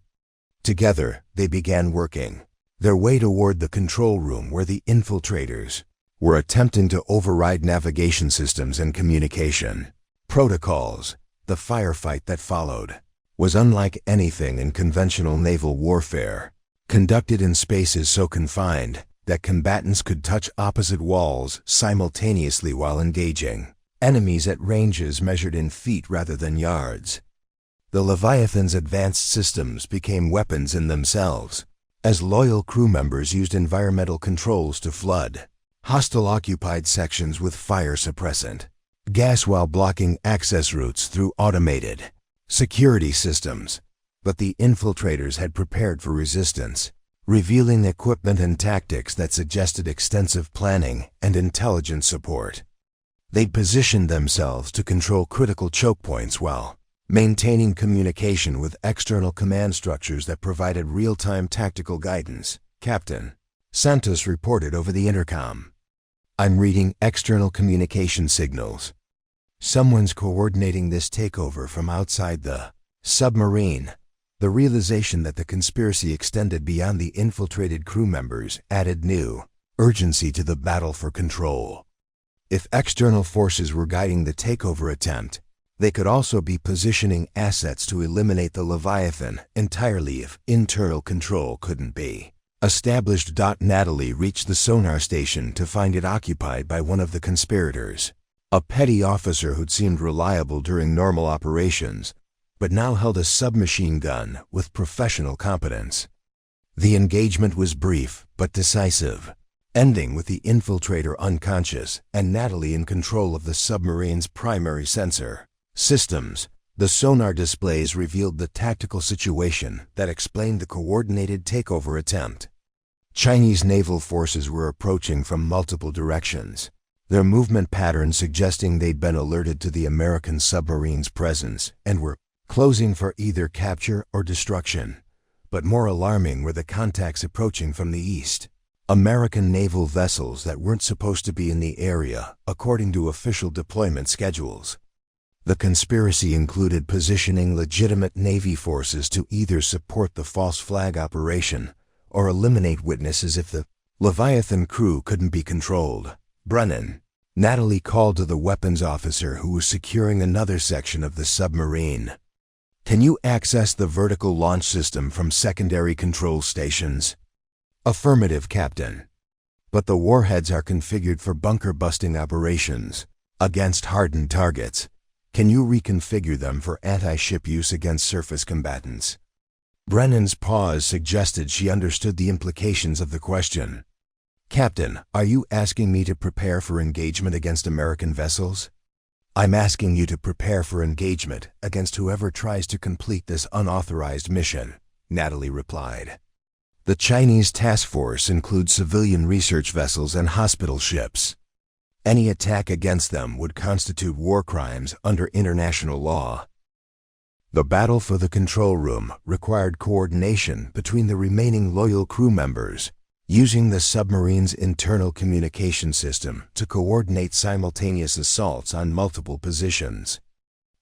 Together, they began working their way toward the control room where the infiltrators were attempting to override navigation systems and communication protocols. The firefight that followed was unlike anything in conventional naval warfare, conducted in spaces so confined that combatants could touch opposite walls simultaneously while engaging enemies at ranges measured in feet rather than yards. The Leviathan's advanced systems became weapons in themselves, as loyal crew members used environmental controls to flood hostile-occupied sections with fire suppressant gas while blocking access routes through automated security systems. But the infiltrators had prepared for resistance, revealing equipment and tactics that suggested extensive planning and intelligence support. They'd positioned themselves to control critical choke points while maintaining communication with external command structures that provided real-time tactical guidance. "Captain," Santos reported over the intercom, "I'm reading external communication signals. Someone's coordinating this takeover from outside the submarine." The realization that the conspiracy extended beyond the infiltrated crew members added new urgency to the battle for control. If external forces were guiding the takeover attempt, they could also be positioning assets to eliminate the Leviathan entirely if internal control couldn't be established. Natalie reached the sonar station to find it occupied by one of the conspirators, a petty officer who'd seemed reliable during normal operations, but now held a submachine gun with professional competence. The engagement was brief but decisive, ending with the infiltrator unconscious and Natalie in control of the submarine's primary sensor systems. The sonar displays revealed the tactical situation that explained the coordinated takeover attempt. Chinese naval forces were approaching from multiple directions, their movement pattern suggesting they'd been alerted to the American submarine's presence and were closing for either capture or destruction. But more alarming were the contacts approaching from the east, American naval vessels that weren't supposed to be in the area according to official deployment schedules. The conspiracy included positioning legitimate Navy forces to either support the false flag operation or eliminate witnesses if the Leviathan crew couldn't be controlled. "Brennan," Natalie called to the weapons officer who was securing another section of the submarine, "can you access the vertical launch system from secondary control stations?" "Affirmative, Captain. But the warheads are configured for bunker-busting operations against hardened targets. Can you reconfigure them for anti-ship use against surface combatants?" Brennan's pause suggested she understood the implications of the question. "Captain, are you asking me to prepare for engagement against American vessels?" "I'm asking you to prepare for engagement against whoever tries to complete this unauthorized mission," Natalie replied. "The Chinese task force includes civilian research vessels and hospital ships. Any attack against them would constitute war crimes under international law." The battle for the control room required coordination between the remaining loyal crew members, using the submarine's internal communication system to coordinate simultaneous assaults on multiple positions.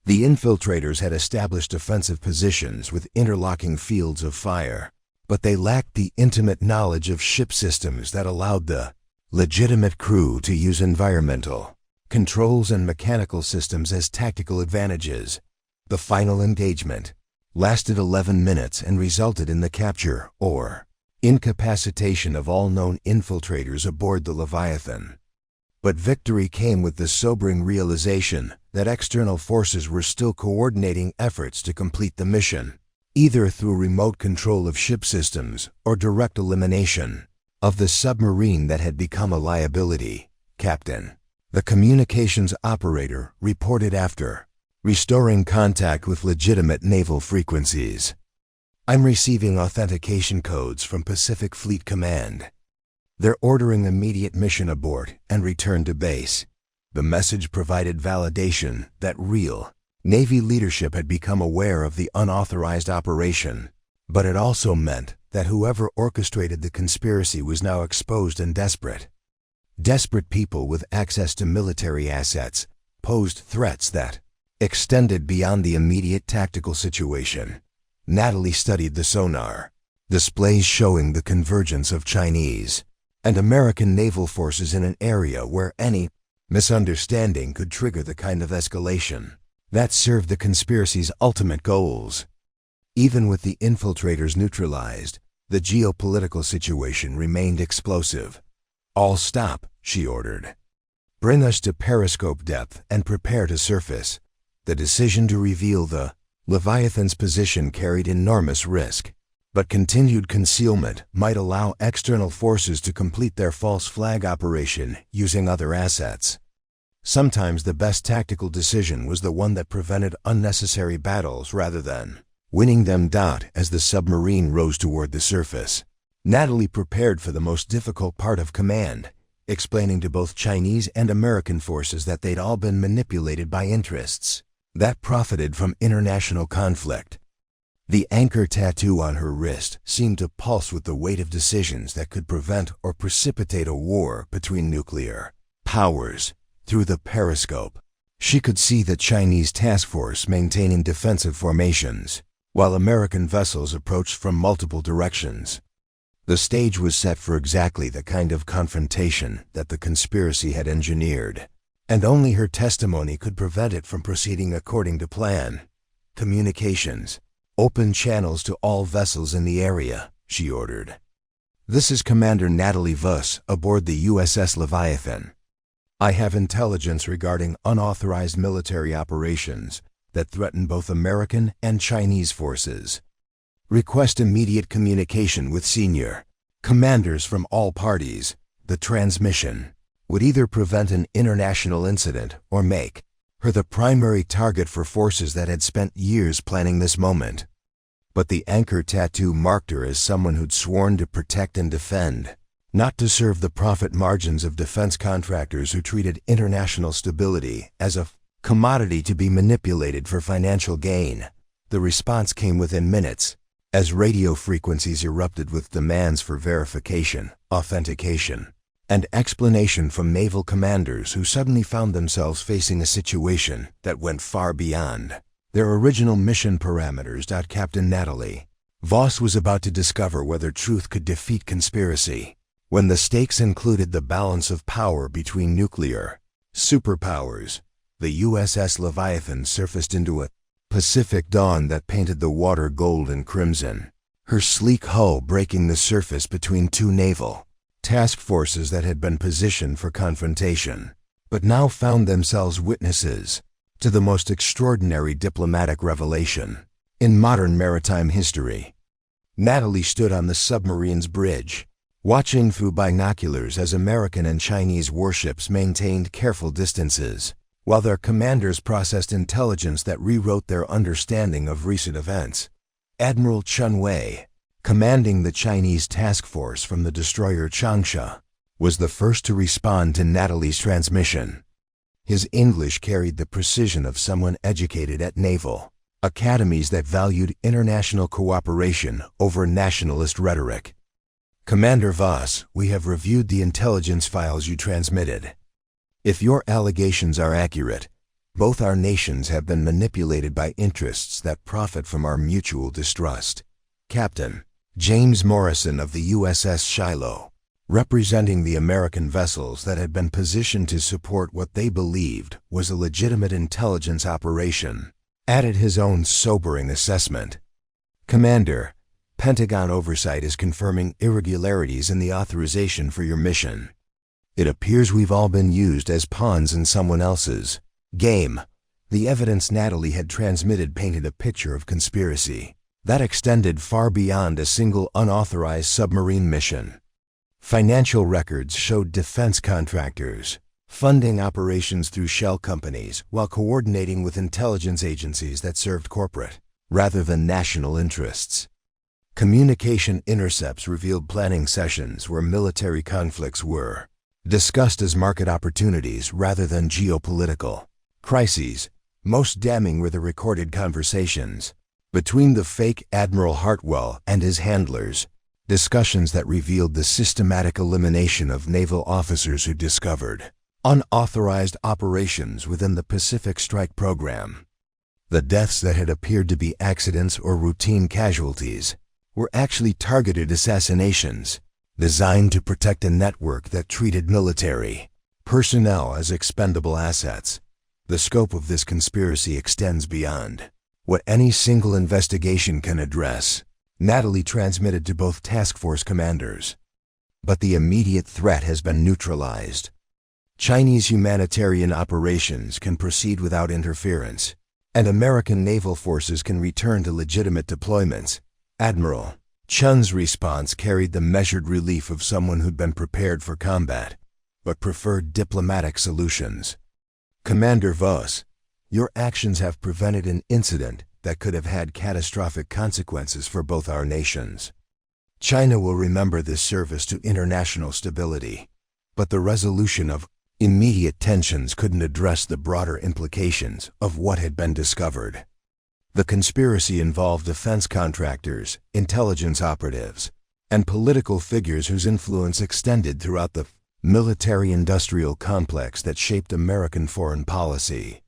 The infiltrators had established defensive positions with interlocking fields of fire, but they lacked the intimate knowledge of ship systems that allowed the legitimate crew to use environmental controls and mechanical systems as tactical advantages. The final engagement lasted 11 minutes and resulted in the capture or incapacitation of all known infiltrators aboard the Leviathan. But victory came with the sobering realization that external forces were still coordinating efforts to complete the mission, either through remote control of ship systems or direct elimination of the submarine that had become a liability. Captain, the communications operator, reported after restoring contact with legitimate naval frequencies. I'm receiving authentication codes from Pacific Fleet Command. They're ordering immediate mission abort and return to base. The message provided validation that real Navy leadership had become aware of the unauthorized operation, but it also meant that whoever orchestrated the conspiracy was now exposed and desperate. Desperate people with access to military assets posed threats that extended beyond the immediate tactical situation. Natalie studied the sonar, displays showing the convergence of Chinese and American naval forces in an area where any misunderstanding could trigger the kind of escalation that served the conspiracy's ultimate goals. Even with the infiltrators neutralized, the geopolitical situation remained explosive. "All stop," she ordered. "Bring us to periscope depth and prepare to surface." The decision to reveal the Leviathan's position carried enormous risk, but continued concealment might allow external forces to complete their false flag operation using other assets. Sometimes the best tactical decision was the one that prevented unnecessary battles rather than winning them. As the submarine rose toward the surface, Natalie prepared for the most difficult part of command, explaining to both Chinese and American forces that they'd all been manipulated by interests that profited from international conflict. The anchor tattoo on her wrist seemed to pulse with the weight of decisions that could prevent or precipitate a war between nuclear powers. Through the periscope, she could see the Chinese task force maintaining defensive formations, while American vessels approached from multiple directions. The stage was set for exactly the kind of confrontation that the conspiracy had engineered, and only her testimony could prevent it from proceeding according to plan. "Communications. Open channels to all vessels in the area," she ordered. "This is Commander Natalie Voss aboard the USS Leviathan. I have intelligence regarding unauthorized military operations that threaten both American and Chinese forces. Request immediate communication with senior commanders from all parties. The transmission would either prevent an international incident or make her the primary target for forces that had spent years planning this moment." But the anchor tattoo marked her as someone who'd sworn to protect and defend, not to serve the profit margins of defense contractors who treated international stability as a commodity to be manipulated for financial gain. The response came within minutes, as radio frequencies erupted with demands for verification, authentication, and explanation from naval commanders who suddenly found themselves facing a situation that went far beyond their original mission parameters. Captain Natalie Voss was about to discover whether truth could defeat conspiracy, when the stakes included the balance of power between nuclear superpowers. The USS Leviathan surfaced into a Pacific dawn that painted the water gold and crimson, her sleek hull breaking the surface between two naval task forces that had been positioned for confrontation, but now found themselves witnesses to the most extraordinary diplomatic revelation in modern maritime history. Natalie stood on the submarine's bridge, watching through binoculars as American and Chinese warships maintained careful distances, while their commanders processed intelligence that rewrote their understanding of recent events. Admiral Chun Wei, commanding the Chinese task force from the destroyer Changsha, was the first to respond to Natalie's transmission. His English carried the precision of someone educated at naval Academies that valued international cooperation over nationalist rhetoric. Commander Voss, we have reviewed the intelligence files you transmitted. If your allegations are accurate, both our nations have been manipulated by interests that profit from our mutual distrust. Captain James Morrison of the USS Shiloh, representing the American vessels that had been positioned to support what they believed was a legitimate intelligence operation, added his own sobering assessment. Commander, Pentagon oversight is confirming irregularities in the authorization for your mission. It appears we've all been used as pawns in someone else's game. The evidence Natalie had transmitted painted a picture of conspiracy that extended far beyond a single unauthorized submarine mission. Financial records showed defense contractors funding operations through shell companies while coordinating with intelligence agencies that served corporate, rather than national interests. Communication intercepts revealed planning sessions where military conflicts were discussed as market opportunities rather than geopolitical crises. Most damning were the recorded conversations between the fake Admiral Hartwell and his handlers, discussions that revealed the systematic elimination of naval officers who discovered unauthorized operations within the Pacific Strike program. The deaths that had appeared to be accidents or routine casualties were actually targeted assassinations designed to protect a network that treated military personnel as expendable assets. The scope of this conspiracy extends beyond what any single investigation can address, Natalie transmitted to both task force commanders. But the immediate threat has been neutralized. Chinese humanitarian operations can proceed without interference, and American naval forces can return to legitimate deployments. Admiral Chun's response carried the measured relief of someone who'd been prepared for combat, but preferred diplomatic solutions. Commander Voss, your actions have prevented an incident that could have had catastrophic consequences for both our nations. China will remember this service to international stability, but the resolution of immediate tensions couldn't address the broader implications of what had been discovered. The conspiracy involved defense contractors, intelligence operatives, and political figures whose influence extended throughout the military-industrial complex that shaped American foreign policy.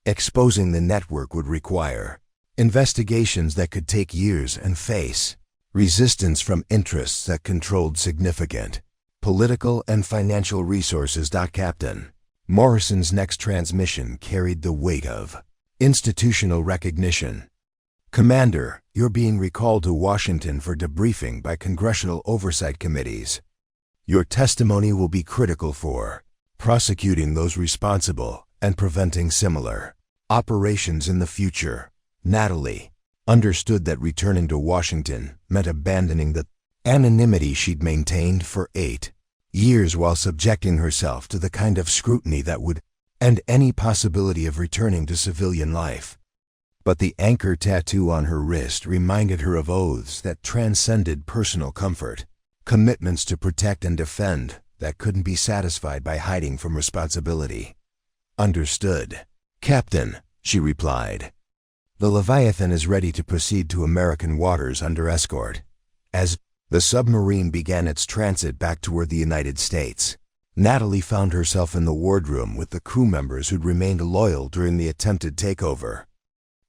Exposing the network would require investigations that could take years and face resistance from interests that controlled significant political and financial resources. Captain Morrison's next transmission carried the weight of institutional recognition. Commander, you're being recalled to Washington for debriefing by congressional oversight committees. Your testimony will be critical for prosecuting those responsible and preventing similar operations in the future. Natalie understood that returning to Washington meant abandoning the anonymity she'd maintained for 8 years while subjecting herself to the kind of scrutiny that would end any possibility of returning to civilian life. But the anchor tattoo on her wrist reminded her of oaths that transcended personal comfort, commitments to protect and defend that couldn't be satisfied by hiding from responsibility. Understood, Captain, she replied. The Leviathan is ready to proceed to American waters under escort. As the submarine began its transit back toward the United States, Natalie found herself in the wardroom with the crew members who'd remained loyal during the attempted takeover.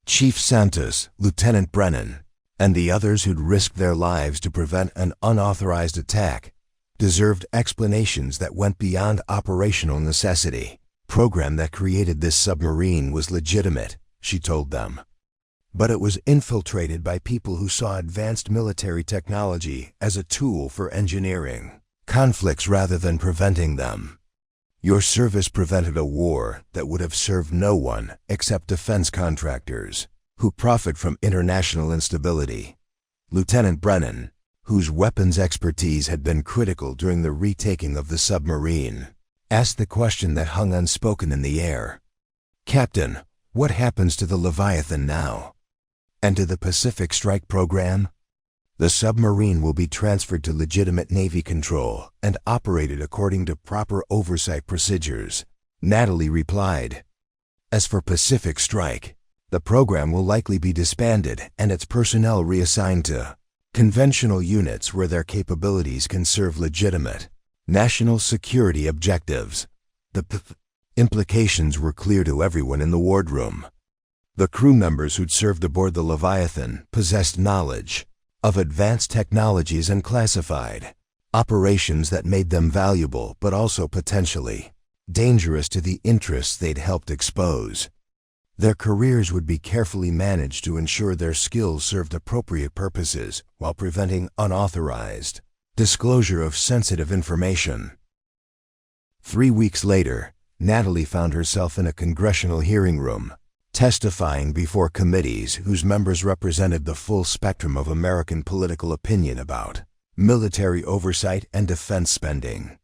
Chief Santos, Lieutenant Brennan, and the others who'd risked their lives to prevent an unauthorized attack deserved explanations that went beyond operational necessity. Program that created this submarine was legitimate, she told them. But it was infiltrated by people who saw advanced military technology as a tool for engineering conflicts rather than preventing them. Your service prevented a war that would have served no one except defense contractors who profit from international instability. Lieutenant Brennan, whose weapons expertise had been critical during the retaking of the submarine, asked the question that hung unspoken in the air. Captain, what happens to the Leviathan now? And to the Pacific Strike program? The submarine will be transferred to legitimate Navy control and operated according to proper oversight procedures, Natalie replied. As for Pacific Strike, The program will likely be disbanded and its personnel reassigned to conventional units where their capabilities can serve legitimate national security objectives. The implications were clear to everyone in the wardroom. The crew members who'd served aboard the Leviathan possessed knowledge of advanced technologies and classified operations that made them valuable but also potentially dangerous to the interests they'd helped expose. Their careers would be carefully managed to ensure their skills served appropriate purposes while preventing unauthorized disclosure of sensitive information. 3 weeks later, Natalie found herself in a congressional hearing room, testifying before committees whose members represented the full spectrum of American political opinion about military oversight and defense spending.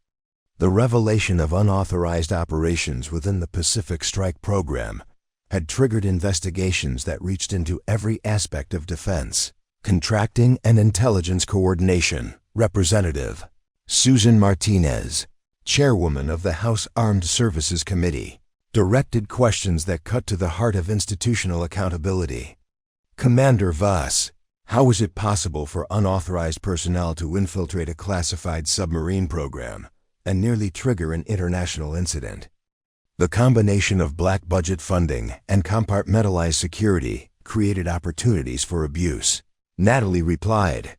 The revelation of unauthorized operations within the Pacific Strike program had triggered investigations that reached into every aspect of defense, contracting, and intelligence coordination. Representative Susan Martinez, chairwoman of the House Armed Services Committee, directed questions that cut to the heart of institutional accountability. Commander Voss, how was it possible for unauthorized personnel to infiltrate a classified submarine program and nearly trigger an international incident? The combination of black budget funding and compartmentalized security created opportunities for abuse. Natalie replied,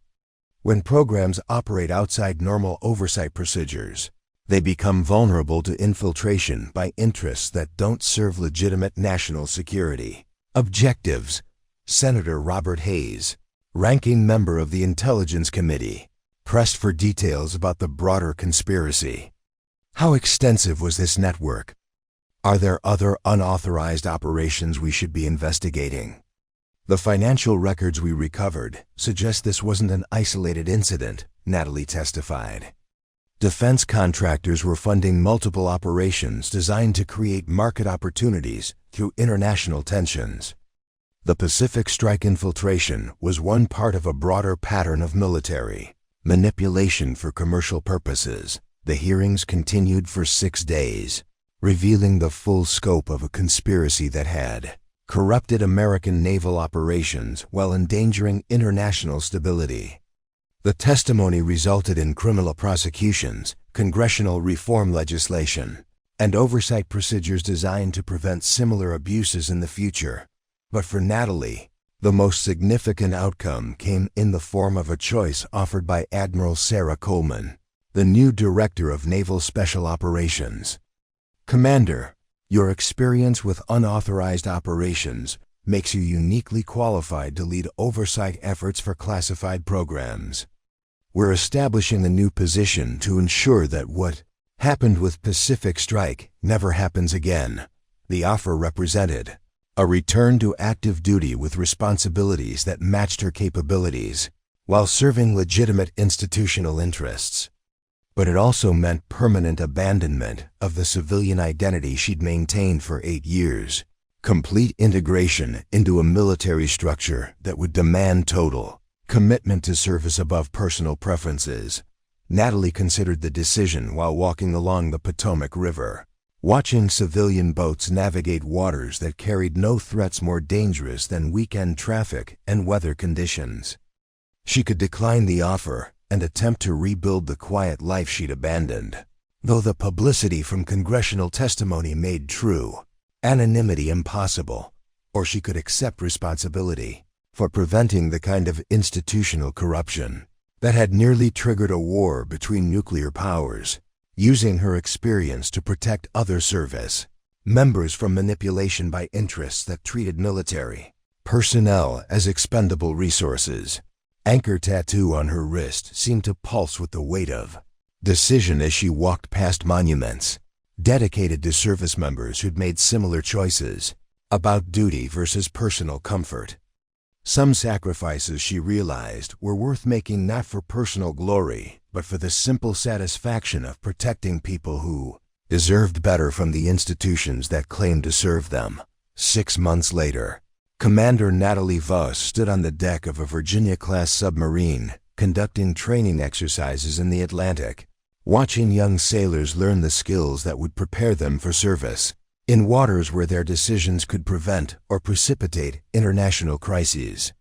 "When programs operate outside normal oversight procedures, they become vulnerable to infiltration by interests that don't serve legitimate national security objectives." Senator Robert Hayes, ranking member of the Intelligence Committee, pressed for details about the broader conspiracy. How extensive was this network? Are there other unauthorized operations we should be investigating? The financial records we recovered suggest this wasn't an isolated incident, Natalie testified. Defense contractors were funding multiple operations designed to create market opportunities through international tensions. The Pacific Strike infiltration was one part of a broader pattern of military manipulation for commercial purposes. The hearings continued for 6 days, revealing the full scope of a conspiracy that had corrupted American naval operations while endangering international stability. The testimony resulted in criminal prosecutions, congressional reform legislation, and oversight procedures designed to prevent similar abuses in the future. But for Natalie, the most significant outcome came in the form of a choice offered by Admiral Sarah Coleman, the new Director of Naval Special Operations. "Commander, your experience with unauthorized operations makes you uniquely qualified to lead oversight efforts for classified programs. We're establishing a new position to ensure that what happened with Pacific Strike never happens again." The offer represented a return to active duty with responsibilities that matched her capabilities, while serving legitimate institutional interests. But it also meant permanent abandonment of the civilian identity she'd maintained for 8 years, complete integration into a military structure that would demand total commitment to service above personal preferences. Natalie considered the decision while walking along the Potomac River, watching civilian boats navigate waters that carried no threats more dangerous than weekend traffic and weather conditions. She could decline the offer and attempt to rebuild the quiet life she'd abandoned, though the publicity from congressional testimony made true anonymity impossible, or she could accept responsibility for preventing the kind of institutional corruption that had nearly triggered a war between nuclear powers, using her experience to protect other service members from manipulation by interests that treated military personnel as expendable resources. Anchor tattoo on her wrist seemed to pulse with the weight of decision as she walked past monuments dedicated to service members who'd made similar choices about duty versus personal comfort. Some sacrifices, she realized, were worth making not for personal glory, but for the simple satisfaction of protecting people who deserved better from the institutions that claimed to serve them. 6 months later, Commander Natalie Voss stood on the deck of a Virginia-class submarine, conducting training exercises in the Atlantic, watching young sailors learn the skills that would prepare them for service. in waters where their decisions could prevent or precipitate international crises.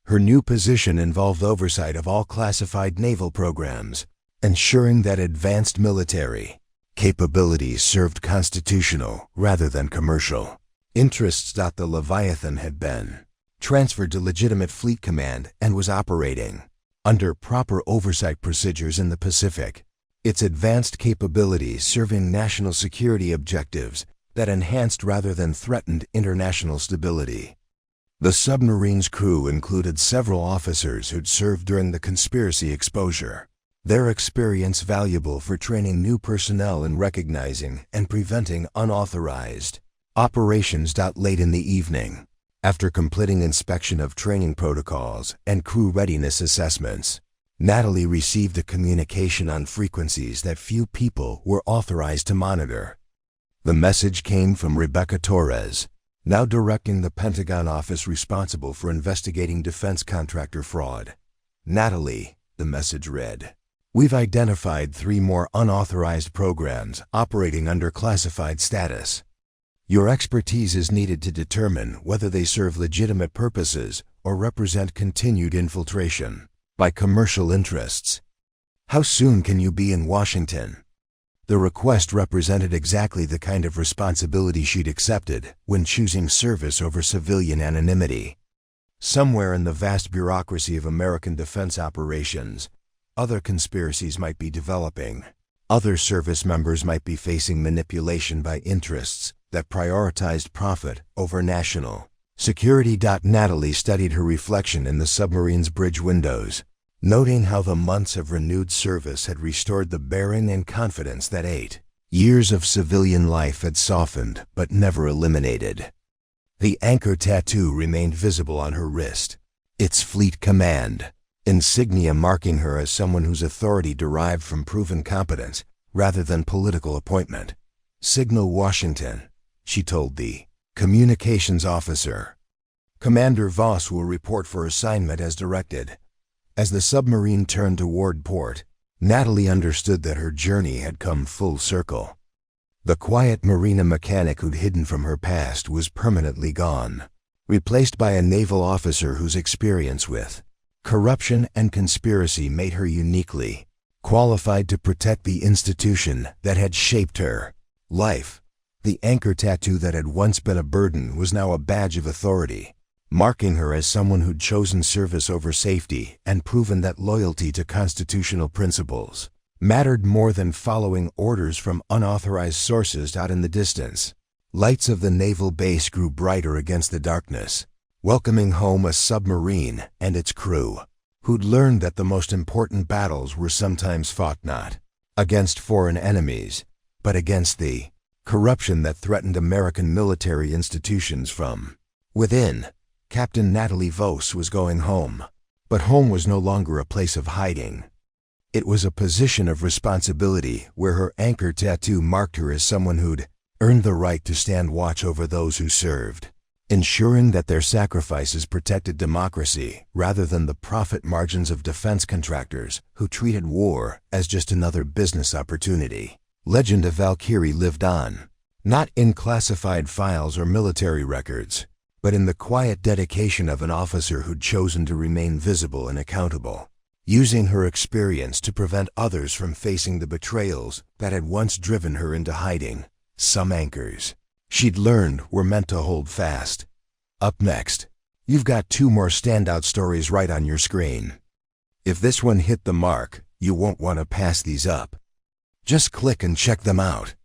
Her new position involved oversight of all classified naval programs, ensuring that advanced military capabilities served constitutional rather than commercial interests. The Leviathan had been transferred to legitimate fleet command and was operating under proper oversight procedures in the Pacific, its advanced capabilities serving national security objectives that enhanced rather than threatened international stability. The submarine's crew included several officers who'd served during the conspiracy exposure, their experience valuable for training new personnel in recognizing and preventing unauthorized operations. Late in the evening, after completing inspection of training protocols and crew readiness assessments, Natalie received a communication on frequencies that few people were authorized to monitor. The message came from Rebecca Torres, now directing the Pentagon office responsible for investigating defense contractor fraud. "Natalie," the message read, "we've identified 3 more unauthorized programs operating under classified status. Your expertise is needed to determine whether they serve legitimate purposes or represent continued infiltration by commercial interests. How soon can you be in Washington?" The request represented exactly the kind of responsibility she'd accepted when choosing service over civilian anonymity. Somewhere in the vast bureaucracy of American defense operations, other conspiracies might be developing. Other service members might be facing manipulation by interests that prioritized profit over national security. Natalie studied her reflection in the submarine's bridge windows, noting how the months of renewed service had restored the bearing and confidence that 8 years of civilian life had softened but never eliminated. The anchor tattoo remained visible on her wrist, its fleet command insignia marking her as someone whose authority derived from proven competence rather than political appointment. "Signal Washington," she told the communications officer. "Commander Voss will report for assignment as directed." As the submarine turned toward port, Natalie understood that her journey had come full circle. The quiet marina mechanic who'd hidden from her past was permanently gone, replaced by a naval officer whose experience with corruption and conspiracy made her uniquely qualified to protect the institution that had shaped her life. The anchor tattoo that had once been a burden was now a badge of authority, marking her as someone who'd chosen service over safety and proven that loyalty to constitutional principles mattered more than following orders from unauthorized sources. Out in the distance, lights of the naval base grew brighter against the darkness, welcoming home a submarine and its crew, who'd learned that the most important battles were sometimes fought not against foreign enemies, but against the corruption that threatened American military institutions from within. Captain Natalie Voss was going home, but home was no longer a place of hiding. It was a position of responsibility where her anchor tattoo marked her as someone who'd earned the right to stand watch over those who served, ensuring that their sacrifices protected democracy rather than the profit margins of defense contractors who treated war as just another business opportunity. Legend of Valkyrie lived on, not in classified files or military records, but in the quiet dedication of an officer who'd chosen to remain visible and accountable, using her experience to prevent others from facing the betrayals that had once driven her into hiding. Some anchors she'd learned were meant to hold fast. Up next, you've got 2 more standout stories right on your screen. If this one hit the mark, you won't want to pass these up. Just click and check them out.